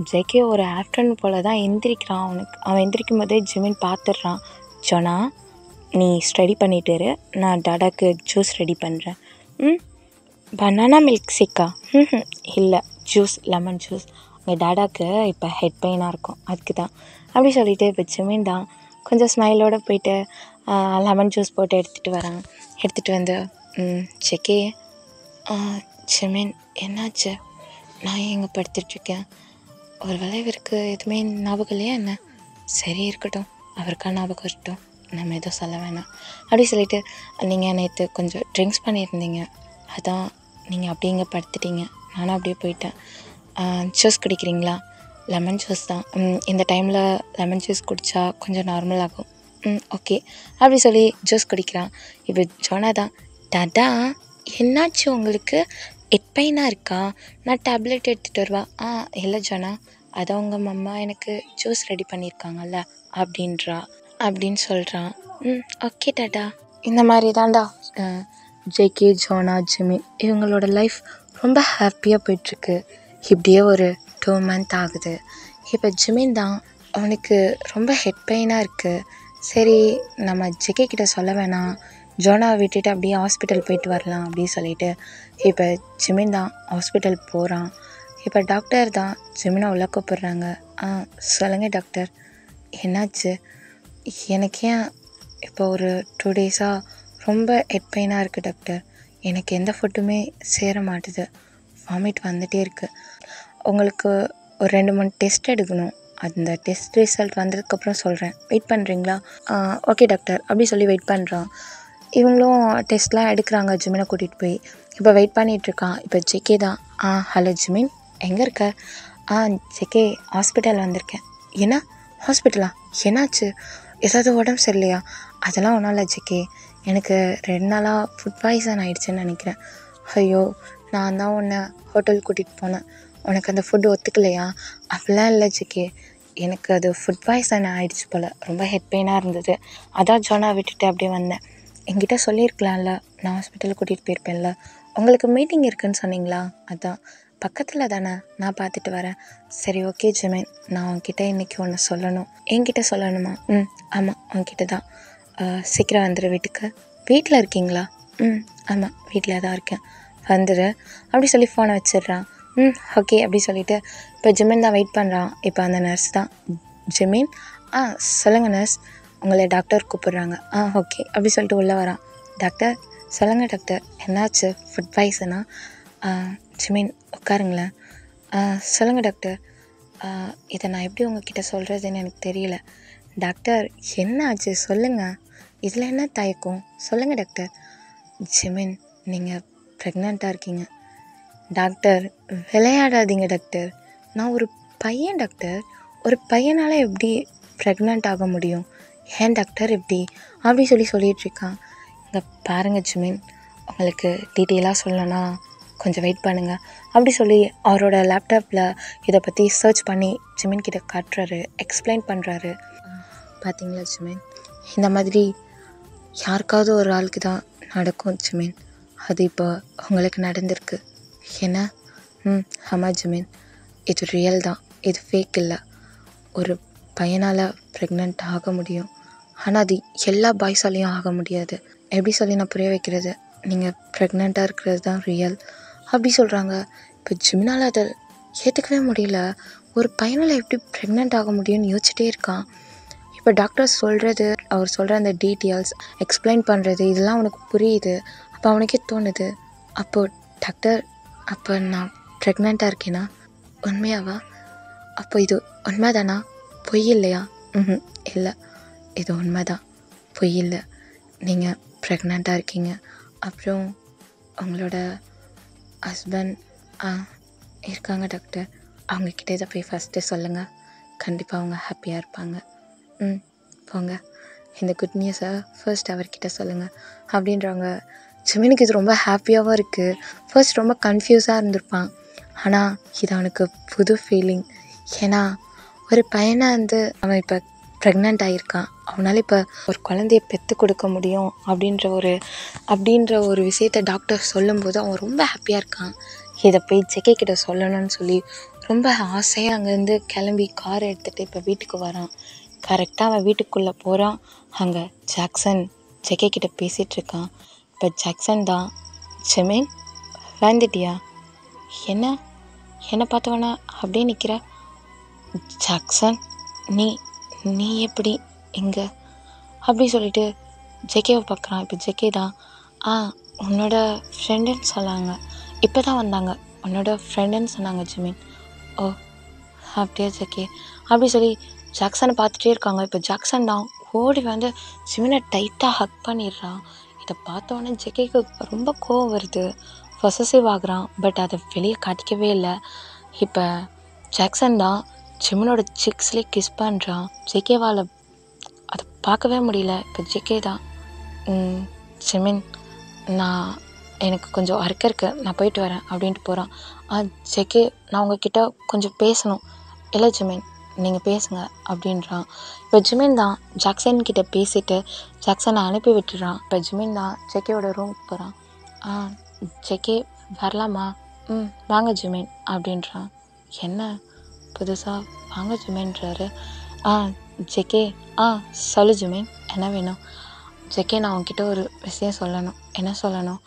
ஜெகே ஒரு ஆஃப்டர்நூன் போல் தான் எந்திரிக்கிறான். அவன் எந்திரிக்கும் போதே ஜிமின் பார்த்துடுறான். ஜோனா நீ ஸ்டடி பண்ணிட்டு இரு, நான் டாடாக்கு ஜூஸ் ரெடி பண்ணுறேன். பனானா மில்க் ஷேக்கா? இல்லை ஜூஸ், லெமன் ஜூஸ். உங்கள் டாடாக்கு இப்போ ஹெட் பெயினாக இருக்கும், அதுக்கு தான் அப்படி சொல்லிட்டு இப்போ ஜிமின் தான் கொஞ்சம் ஸ்மைலோடு போயிட்டு லெமன் ஜூஸ் போட்டு எடுத்துகிட்டு வரான். எடுத்துகிட்டு வந்து செக்கே ஜிமின் என்னாச்சு, நான் எங்கே படுத்துட்ருக்கேன், ஒரு வேளை இவருக்கு எதுவுமே ஞாபகம் இல்லையா என்ன, சரி இருக்கட்டும், அவருக்கா ஞாபகம் இருக்கட்டும், நம்ம எதுவும் சொல்ல வேணாம் அப்படி சொல்லிவிட்டு, நீங்கள் நேற்று கொஞ்சம் ட்ரிங்க்ஸ் பண்ணியிருந்தீங்க, அதான் நீங்கள் அப்படியே இங்கே படுத்துட்டீங்க, நானும் அப்படியே போயிட்டேன். ஜூஸ் குடிக்கிறீங்களா? லெமன் ஜூஸ் தான், இந்த டைமில் லெமன் ஜூஸ் குடித்தா கொஞ்சம் நார்மல் ஆகும். ஓகே அப்படி சொல்லி ஜூஸ் குடிக்கிறான். இப்போ ஜோனா தான், டாடா என்னாச்சு உங்களுக்கு, ஹெட் பெயினாக இருக்கா, நான் டேப்லெட் எடுத்துகிட்டு வருவா. இல்லை ஜோனா, அதான் உங்கள் மம்மா எனக்கு ஜூஸ் ரெடி பண்ணியிருக்காங்கல்ல அப்படின்னு சொல்கிறான். ஓகே டாடா. இந்த மாதிரி தான்டா ஜேகே, ஜோனா, ஜிமின் இவங்களோட லைஃப் ரொம்ப ஹாப்பியாக போயிட்டுருக்கு. இப்படியே ஒரு 2 month ஆகுது. இப்போ ஜிமின் தான், அவனுக்கு ரொம்ப ஹெட் பெயினாக இருக்குது. சரி நம்ம ஜெகே கிட்ட சொல்ல வேணாம், ஜோனாவை விட்டுட்டு அப்படியே ஹாஸ்பிட்டல் போயிட்டு வரலாம் அப்படின்னு சொல்லிட்டு இப்போ ஜிமின் தான் ஹாஸ்பிட்டல் போகிறான். இப்போ டாக்டர் தான் ஜிமினை உள்ள கூப்பிட்றாங்க. சொல்லுங்கள் டாக்டர், என்னாச்சு, எனக்கு ஏன் இப்போ ஒரு 2 days ரொம்ப ஹெட் பெயினாக இருக்குது டாக்டர், எனக்கு எந்த ஃபுட்டுமே சேர மாட்டுது, வாமிட் வந்துகிட்டே இருக்குது, உங்களுக்கு ஒரு 2-3 டெஸ்ட் எடுக்கணும், அந்த டெஸ்ட் ரிசல்ட் வந்ததுக்கப்புறம் சொல்கிறேன், வெயிட் பண்ணுறீங்களா? ஓகே டாக்டர் அப்படி சொல்லி வெயிட் பண்ணுறான். இவங்களும் டெஸ்ட்லாம் எடுக்கிறாங்க ஜிமினை கூட்டிகிட்டு போய். இப்போ வெயிட் பண்ணிகிட்ருக்கான். இப்போ ஜெகே தான், ஹலோ ஜிமின் எங்கே இருக்க? ஜெகே ஹாஸ்பிட்டல் வந்திருக்கேன். என்ன ஹாஸ்பிட்டலா, என்னாச்சு, ஏதாவது உடம்பு சரியில்லையா? அதெல்லாம் ஒன்றும் இல்லை ஜெகே, எனக்கு 2 நாளாக ஃபுட் பாய்சன் ஆகிடுச்சுன்னு நினைக்கிறேன். ஐயோ நான் தான் உன்னை ஹோட்டல் கூட்டிகிட்டு போனேன், உனக்கு அந்த ஃபுட்டு ஒத்துக்கலையா? அப்படிலாம் இல்லை ஜெகே, எனக்கு அது ஃபுட் பாய்சன் ஆகிடுச்சு போல், ரொம்ப ஹெட் பெயினாக இருந்தது, அதான் ஜோனா விட்டுட்டு அப்படியே வந்தேன். என்கிட்ட சொல்லியிருக்கலாம்ல, நான் ஹாஸ்பிட்டலுக்கு கூட்டிகிட்டு போயிருப்பேன்ல. உங்களுக்கு மீட்டிங் இருக்குதுன்னு சொன்னீங்களா, அதான் பக்கத்தில் தானே, நான் பார்த்துட்டு வரேன். சரி ஓகே ஜிமின், நான் உன்கிட்ட இன்றைக்கி ஒன்று சொல்லணும். என்கிட்ட சொல்லணுமா? ஆமாம் உன்கிட்ட தான். சீக்கிரம் வந்துடு வீட்டுக்கு. வீட்டில் இருக்கீங்களா? ஆமாம் வீட்டில் தான் இருக்கேன், வந்துடு அப்படி சொல்லி ஃபோனை வச்சிடுறான். ஓகே அப்படி சொல்லிவிட்டு இப்போ ஜிமின் தான் வெயிட் பண்ணுறான். இப்போ அந்த நர்ஸ் தான், ஜிமின் சொல்லுங்கள் நர்ஸ், உங்களை டாக்டர் கூப்பிட்றாங்க. ஓகே அப்படி சொல்லிட்டு உள்ளே வரான். டாக்டர் சொல்லுங்கள் டாக்டர், என்னாச்சு, ஃபுட் பாய்சனா? ஜிமின் உட்காருங்களேன். சொல்லுங்கள் டாக்டர், இதை நான் எப்படி உங்ககிட்ட சொல்கிறதுன்னு எனக்கு தெரியல. டாக்டர் என்ன ஆச்சு சொல்லுங்கள், இதில் என்ன தயக்கம், சொல்லுங்கள் டாக்டர். ஜிமின் நீங்கள் ப்ரெக்னெண்ட்டாக இருக்கீங்க. டாக்டர் விளையாடாதீங்க டாக்டர், நான் ஒரு பையன் டாக்டர், ஒரு பையனால் எப்படி ப்ரெக்னென்ட் ஆக முடியும், ஏன் டாக்டர் எப்படி அப்படி சொல்லிகிட்ருக்கான். இங்கே பாருங்கள் ஜிமின், உங்களுக்கு டீட்டெயிலாக சொல்லணும்னா கொஞ்சம் வெயிட் பண்ணுங்கள் அப்படி சொல்லி அவரோட லேப்டாப்பில் இதை பற்றி சர்ச் பண்ணி ஜிமின் கிட்ட காட்டுறாரு, எக்ஸ்பிளைன் பண்ணுறாரு. பார்த்தீங்களா ஜிமின், இந்த மாதிரி யாருக்காவது ஒரு ஆளுக்கு தான் நடக்கும் ஜிமின், அது இப்போ உங்களுக்கு நடந்திருக்கு. என்ன? ஆமாம் ஜிமின், இது ரியல் தான், இது ஃபேக் இல்லை. ஒரு பையனால் ப்ரெக்னென்ட் ஆக முடியும், ஆனால் அது எல்லா பாய்ஸாலையும் ஆக முடியாது. எப்படி சொல்லி நான் புரிய வைக்கிறது, நீங்கள் ப்ரெக்னெண்ட்டாக இருக்கிறது தான் ரியல் அப்படி சொல்கிறாங்க. இப்போ ஜிமினால் அதை ஏற்றுக்கவே முடியல, ஒரு பையனால் எப்படி ப்ரெக்னென்ட் ஆக முடியும்னு யோசிச்சுட்டே இருக்கான். இப்போ டாக்டர் சொல்கிறது, அவர் சொல்கிற அந்த டீட்டெயில்ஸ் எக்ஸ்பிளைன் பண்ணுறது இதெல்லாம் அவனுக்கு புரியுது. அப்போ அவனுக்கே தோணுது, அப்போது டாக்டர் அப்போ நான் ப்ரெக்னெண்ட்டாக இருக்கேனா, உண்மையாவா? அப்போ இது உண்மைதானா? பொய் இல்லையா? இல்லை, இது உண்மைதான், பொய் இல்லை. நீங்கள் ப்ரெக்னெண்ட்டாக இருக்கீங்க. அப்புறம் உங்களோட ஹஸ்பண்ட் இருக்காங்க டாக்டர், அவங்கக்கிட்ட இதை போய் ஃபஸ்ட்டு சொல்லுங்கள். கண்டிப்பாக அவங்க ஹாப்பியாக இருப்பாங்க. போங்க, இந்த குட் நியூஸை ஃபர்ஸ்ட் அவர்கிட்ட சொல்லுங்கள் அப்படின்றவங்க. ஜிமினுக்கு இது ரொம்ப ஹாப்பியாகவும் இருக்குது. ஃபர்ஸ்ட் ரொம்ப கன்ஃபியூஸாக இருந்திருப்பான். ஆனால் இது அவனுக்கு புது ஃபீலிங். ஏன்னா ஒரு பையனை அவன் இப்போ ப்ரெக்னென்ட் ஆகியிருக்கான். அவனால் இப்போ ஒரு குழந்தைய பெற்று கொடுக்க முடியும் அப்படின்ற ஒரு விஷயத்த டாக்டர் சொல்லும்போது அவன் ரொம்ப ஹாப்பியாக இருக்கான். இதை போய் ஜெகே கிட்ட சொல்லணும்னு சொல்லி ரொம்ப ஆசையாக அங்கேருந்து கிளம்பி காரை எடுத்துகிட்டு இப்போ வீட்டுக்கு வரான். கரெக்டாக அவன் வீட்டுக்குள்ளே போகிறான். அங்கே ஜாக்சன் ஜெகே கிட்ட பேசிகிட்ருக்கான். இப்போ ஜாக்சன் தான், ஜிமின் வந்துட்டியா? என்ன பார்த்தவனா அப்படியே நிற்கிற? ஜாக்சன், நீ எப்படி இங்கே அப்படி சொல்லிட்டு ஜெகேவை பார்க்குறான். இப்போ ஜெகே தான், உன்னோட ஃப்ரெண்டுன்னு சொன்னாங்க, இப்போ தான் வந்தாங்க, உன்னோட ஃப்ரெண்டுன்னு சொன்னாங்க ஜிமின். ஓ அப்படியா ஜெகே அப்படி சொல்லி ஜாக்சனை பார்த்துட்டே இருக்காங்க. இப்போ ஜாக்சன் தான் ஓடி வந்து ஜிமினை டைட்டாக ஹக் பண்ணிடுறான். இதை பார்த்தோன்னே ஜெகேக்கு ரொம்ப கோவம் வருது, பொசசிவ் ஆகுறான். பட் அதை வெளியே காட்டிக்கவே இல்லை. இப்போ ஜாக்சன் தான் ஜிமினோட சிக்ஸ்லேயே கிஸ் பண்ணுறான். ஜெகேவால் அதை பார்க்கவே முடியல. இப்போ ஜெகே தான், ஜிமின் எனக்கு கொஞ்சம் ஒர்க் இருக்குது, நான் போயிட்டு வரேன் அப்படின்ட்டு போகிறான். ஜெகே, நான் உங்ககிட்ட கொஞ்சம் பேசணும். இல்லை ஜிமின், நீங்கள் பேசுங்க அப்படின்றான். இப்போ ஜிமின் தான் ஜாக்சன் கிட்ட பேசிவிட்டு ஜாக்சனை அனுப்பி விட்டுறான். இப்போ ஜிமின் தான் ஜெகேவோட ரூமுக்கு போகிறான். ஜெகே வரலாமா? வாங்க ஜிமின் அப்படின்றான். என்ன புதுசாக வாங்க ஜிமின்றாரு? ஜெகே, சொல்லு ஜிமின், என்ன வேணும்? ஜெகே, நான் உன்கிட்ட ஒரு விஷயம் சொல்லணும். என்ன சொல்லணும்?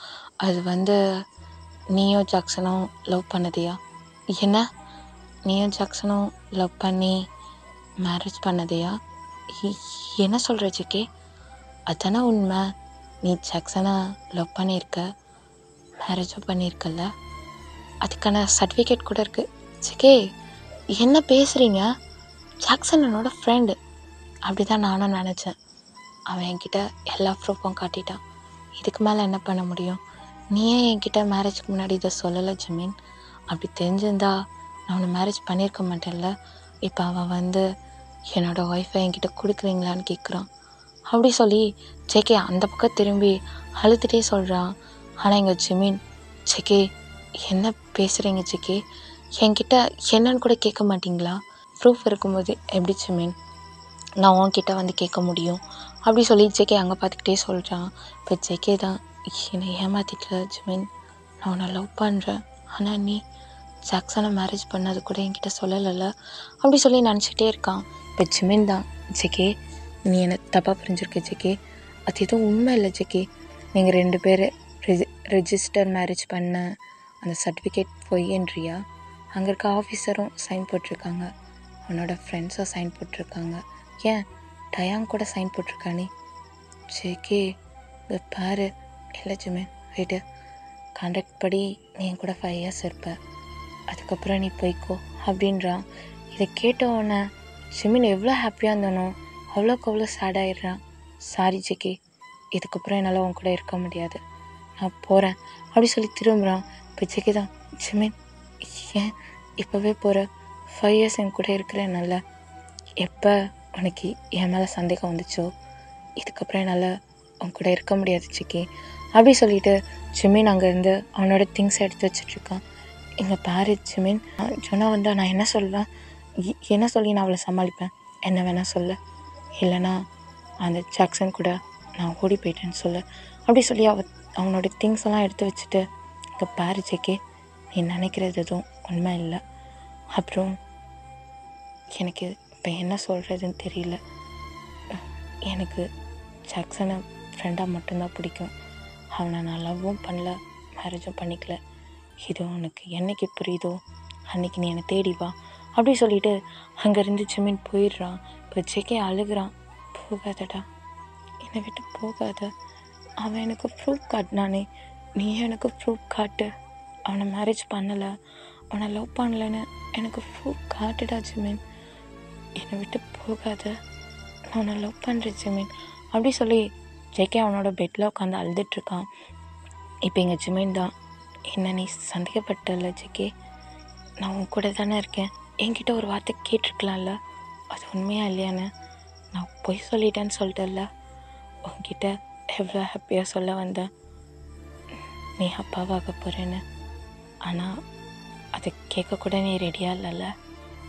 அது நீயும் ஜாக்சனும் லவ் பண்ணதையா? என்ன, நீயும் ஜாக்சனும் லவ் பண்ணி மேரேஜ் பண்ணதையா? என்ன சொல்கிற ஜெகே? அதானே உண்மை. நீ ஜாக்சனை லவ் பண்ணியிருக்க, மேரேஜும் பண்ணியிருக்கல, அதுக்கான சர்டிஃபிகேட் கூட இருக்குது. ஜெகே, என்ன பேசுகிறீங்க? ஜாக்சன் என்னோட ஃப்ரெண்டு. அப்படி தான் நானும் நினச்சேன். அவன் என்கிட்ட எல்லா ப்ரூஃபும் காட்டிட்டான். இதுக்கு மேலே என்ன பண்ண முடியும்? நீ ஏன் என்கிட்ட மேரேஜ்க்கு முன்னாடி இதை சொல்லலை ஜிமின்? அப்படி தெரிஞ்சிருந்தா நான் அவனை மேரேஜ் பண்ணியிருக்க மாட்டேன்ல. இப்போ அவன் என்னோடய ஒய்ஃபை என்கிட்ட கொடுக்குறீங்களான்னு கேட்குறான். அப்படி சொல்லி ஜெகே அந்த பக்கம் திரும்பி அழுதுகிட்டே சொல்கிறான். ஆனால் எங்கள் ஜிமின், ஜெகே என்ன பேசுகிறீங்க ஜெகே? என்கிட்ட என்னன்னு கூட கேட்க மாட்டிங்களா? ப்ரூஃப் இருக்கும்போது எப்படி ஜிமின் நான் உன்கிட்ட கேட்க முடியும்? அப்படி சொல்லி ஜெகே அங்கே பார்த்துக்கிட்டே சொல்கிறான். இப்போ ஜெகே தான், என்னை ஏமாற்றிக்கல ஜிமின், நான் உன்னை லவ் பண்ணுறேன். ஆனால் நீ ஜாக்சனை மேரேஜ் பண்ணது கூட என்கிட்ட சொல்லலைல்ல அப்படி சொல்லி நினச்சிக்கிட்டே இருக்கான். இப்போ ஜிமின் தான், ஜெகே நீ என்னை தப்பாக புரிஞ்சிருக்க ஜெகே, அது எதுவும் உண்மை இல்லை ஜெகே. நீங்கள் 2 பேர் ரெஜிஸ்டர் மேரேஜ் பண்ண அந்த சர்டிஃபிகேட் பொய்யன்றியா? அங்கே இருக்க ஆஃபீஸரும் சைன் போட்டிருக்காங்க, உன்னோட ஃப்ரெண்ட்ஸும் சைன் போட்டிருக்காங்க, ஏன் டயாங் கூட சைன் போட்டிருக்கானே. ஜெகே இதை பாரு. இல்லை ஜிமின், ரைட்டு, கான்ட்ராக்ட் படி நீ என் கூட 5 இயர்ஸ் இருப்ப, அதுக்கப்புறம் நீ போய்க்கோ அப்படின்றான். இதை கேட்டவுடனே ஜிமின் எவ்வளோ ஹாப்பியாக இருந்தானோ அவ்வளோக்கு அவ்வளோ சேடாகிடுறான். சாரி ஜெகே, இதுக்கப்புறம் என்னால் உன் கூட இருக்க முடியாது, நான் போகிறேன் அப்படி சொல்லி திரும்புகிறான். இப்போ ஜெகே தான், ஜிமின் ஏன் இப்போவே போகிற? 5 இயர்ஸ் என் கூட இருக்கிறேன். நல்லா எப்போ உனக்கு என் மேலே சந்தேகம் வந்துச்சோ இதுக்கப்புறம் என்னால் உன் கூட இருக்க முடியாது ஜெகே அப்படி சொல்லிட்டு ஜிமின் அங்கேருந்து அவனோட திங்ஸ் எடுத்து வச்சிட்ருக்கான். இங்கே பாரு ஜிமின், சொன்னால் வந்தால் நான் என்ன சொல்லுவேன்? என்ன சொல்லி நான் அவளை சமாளிப்பேன்? என்ன வேணால் சொல்லு, இல்லைனா அந்த ஜாக்சன் கூட நான் ஓடி போயிட்டேன்னு சொல்லு அப்படி சொல்லி அவனோட திங்ஸ் எல்லாம் எடுத்து வச்சுட்டு, இங்கே பாரு ஜெகே, நீ நினைக்கிறது எதுவும் உண்மை இல்லை. அப்புறம் எனக்கு இப்போ என்ன சொல்கிறதுன்னு தெரியல. எனக்கு ஜாக்சனை ஃப்ரெண்டாக மட்டும்தான் பிடிக்கும். அவனை நான் லவ்வும் பண்ணல, மேரேஜும் பண்ணிக்கல. இது உனக்கு என்னைக்கு புரியுதோ அன்றைக்கி நீ என்னை தேடி வா அப்படி சொல்லிவிட்டு அங்கேருந்து ஜிமின் போயிடுறான். இப்போ ஜெகே அழுகிறான். போகாதடா, என்னை விட்டு போகாத, அவன் எனக்கு ப்ரூஃப் காட்டினானே, நீ எனக்கு ப்ரூஃப் காட்டு, அவனை மேரேஜ் பண்ணலை உன்னை லவ் பண்ணலன்னு எனக்கு ப்ரூஃப் காட்டுடா ஜிமின், என்னை விட்டு போகாத, நான் உன்னை லவ் பண்ணுறேன் ஜிமின் அப்படி சொல்லி ஜேகே அவனோட பெட்டில் உட்காந்து அழுதுட்ருக்கான். இப்போ எங்கள் ஜிமின் தான், என்ன நீ சந்தேகப்பட்டல ஜேகே, நான் உன் கூட தானே இருக்கேன், என்கிட்ட ஒரு வார்த்தை கேட்டிருக்கலாம்ல, அது உண்மையா இல்லையான்னு, நான் பொய் சொல்லிட்டேன்னு சொல்லிட்டல, உன்கிட்ட எவ்வளோ ஹாப்பியாக சொல்ல வந்தேன் நீ அப்பாவாக போகிறேன்னு, ஆனால் அதை கேட்கக்கூட நீ ரெடியாக இல்லைல்ல,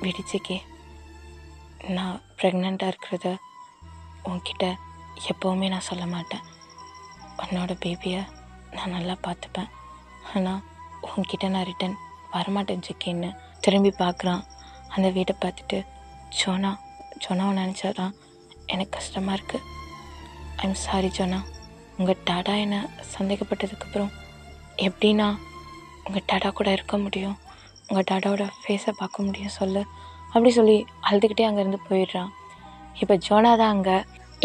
விடிச்சிக்கே. நான் ப்ரெக்னெண்ட்டாக இருக்கிறத உன்கிட்ட எப்போவுமே நான் சொல்ல மாட்டேன், உன்னோட பேபியை நான் நல்லா பார்த்துப்பேன், ஆனால் உன்கிட்ட நான் ரிட்டன் வரமாட்டேன் ஜிக்கேன்னு திரும்பி பார்க்குறான். அந்த வீட்டை பார்த்துட்டு ஜோனாவை நினச்சாதான் எனக்கு கஷ்டமாக இருக்குது. ஐம் சாரி ஜோனா, உங்கள் டாடா என்னை சந்தேகப்பட்டதுக்கப்புறம் எப்படின்னா உங்கள் டாடா கூட இருக்க முடியும், உங்கள் டாடாவோட ஃபேஸை பார்க்க முடியும் சொல்லு அப்படி சொல்லி அழுதுகிட்டே அங்கேருந்து போயிடுறான். இப்போ ஜோனா தான் அங்கே,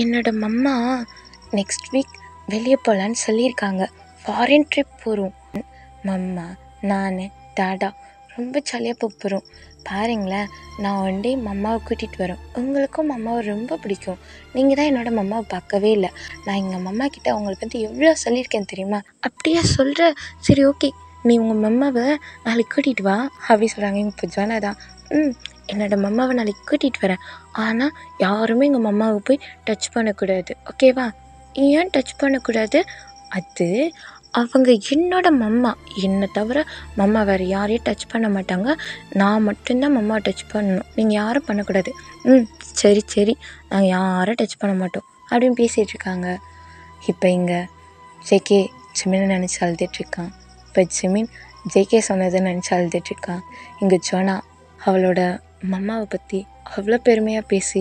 என்னோட மம்மா நெக்ஸ்ட் வீக் வெளியே போகலான்னு சொல்லியிருக்காங்க, ஃபாரின் ட்ரிப் போகிறோம், மம்மா நான் டாடா ரொம்ப ஜாலியாக போகிறோம், பாருங்களேன் நான் ஒன் டே மம்மாவை கூட்டிகிட்டு வரேன், உங்களுக்கும் மம்மாவை ரொம்ப பிடிக்கும், நீங்கள் தான் என்னோட மம்மாவை பார்க்கவே இல்லை, நான் எங்கள் மம்மா கிட்ட அவங்களுக்கு வந்து எவ்வளோ சொல்லியிருக்கேன் தெரியுமா, அப்படியே சொல்கிற, சரி ஓகே நீ உங்கள் மம்மாவை நாளைக்கு கூட்டிகிட்டு வா அப்படி சொல்கிறாங்க. இப்போ ஜோனா தான், என்னோடய மம்மாவை நாளைக்கு கூட்டிகிட்டு வரேன், ஆனால் யாருமே எங்கள் மம்மாவை போய் டச் பண்ணக்கூடாது ஓகேவா, ஏன் டச் பண்ணக்கூடாது, அது அவங்க என்னோட மம்மா, என்னை தவிர மம்மா வேறு யாரையும் டச் பண்ண மாட்டாங்க, நான் மட்டும்தான் மம்மாவை டச் பண்ணணும், நீங்கள் யாரும் பண்ணக்கூடாது, சரி சரி நாங்கள் யாரும் டச் பண்ண மாட்டோம் அப்படின்னு பேசிகிட்டு இருக்காங்க. இப்போ இங்கே ஜேகே ஜிமினை நினச்சி அழுதுட்ருக்கான். இப்போ ஜிமின் ஜேகே சொன்னதை நினச்சி அழுதுட்ருக்கான். இங்கே ஜோனா அவளோட மம்மாவை பற்றி அவ்வளோ பெருமையாக பேசி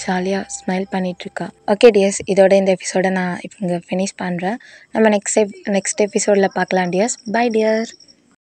ஜாலியாக ஸ்மைல் பண்ணிகிட்ருக்கா. ஓகே டியர்ஸ், இதோட இந்த எபிசோடை நான் இப்போ இங்கே ஃபினிஷ் பண்ணுறேன். நம்ம நெக்ஸ்ட் எபிசோடில் பார்க்கலாம் டியர்ஸ். By dear.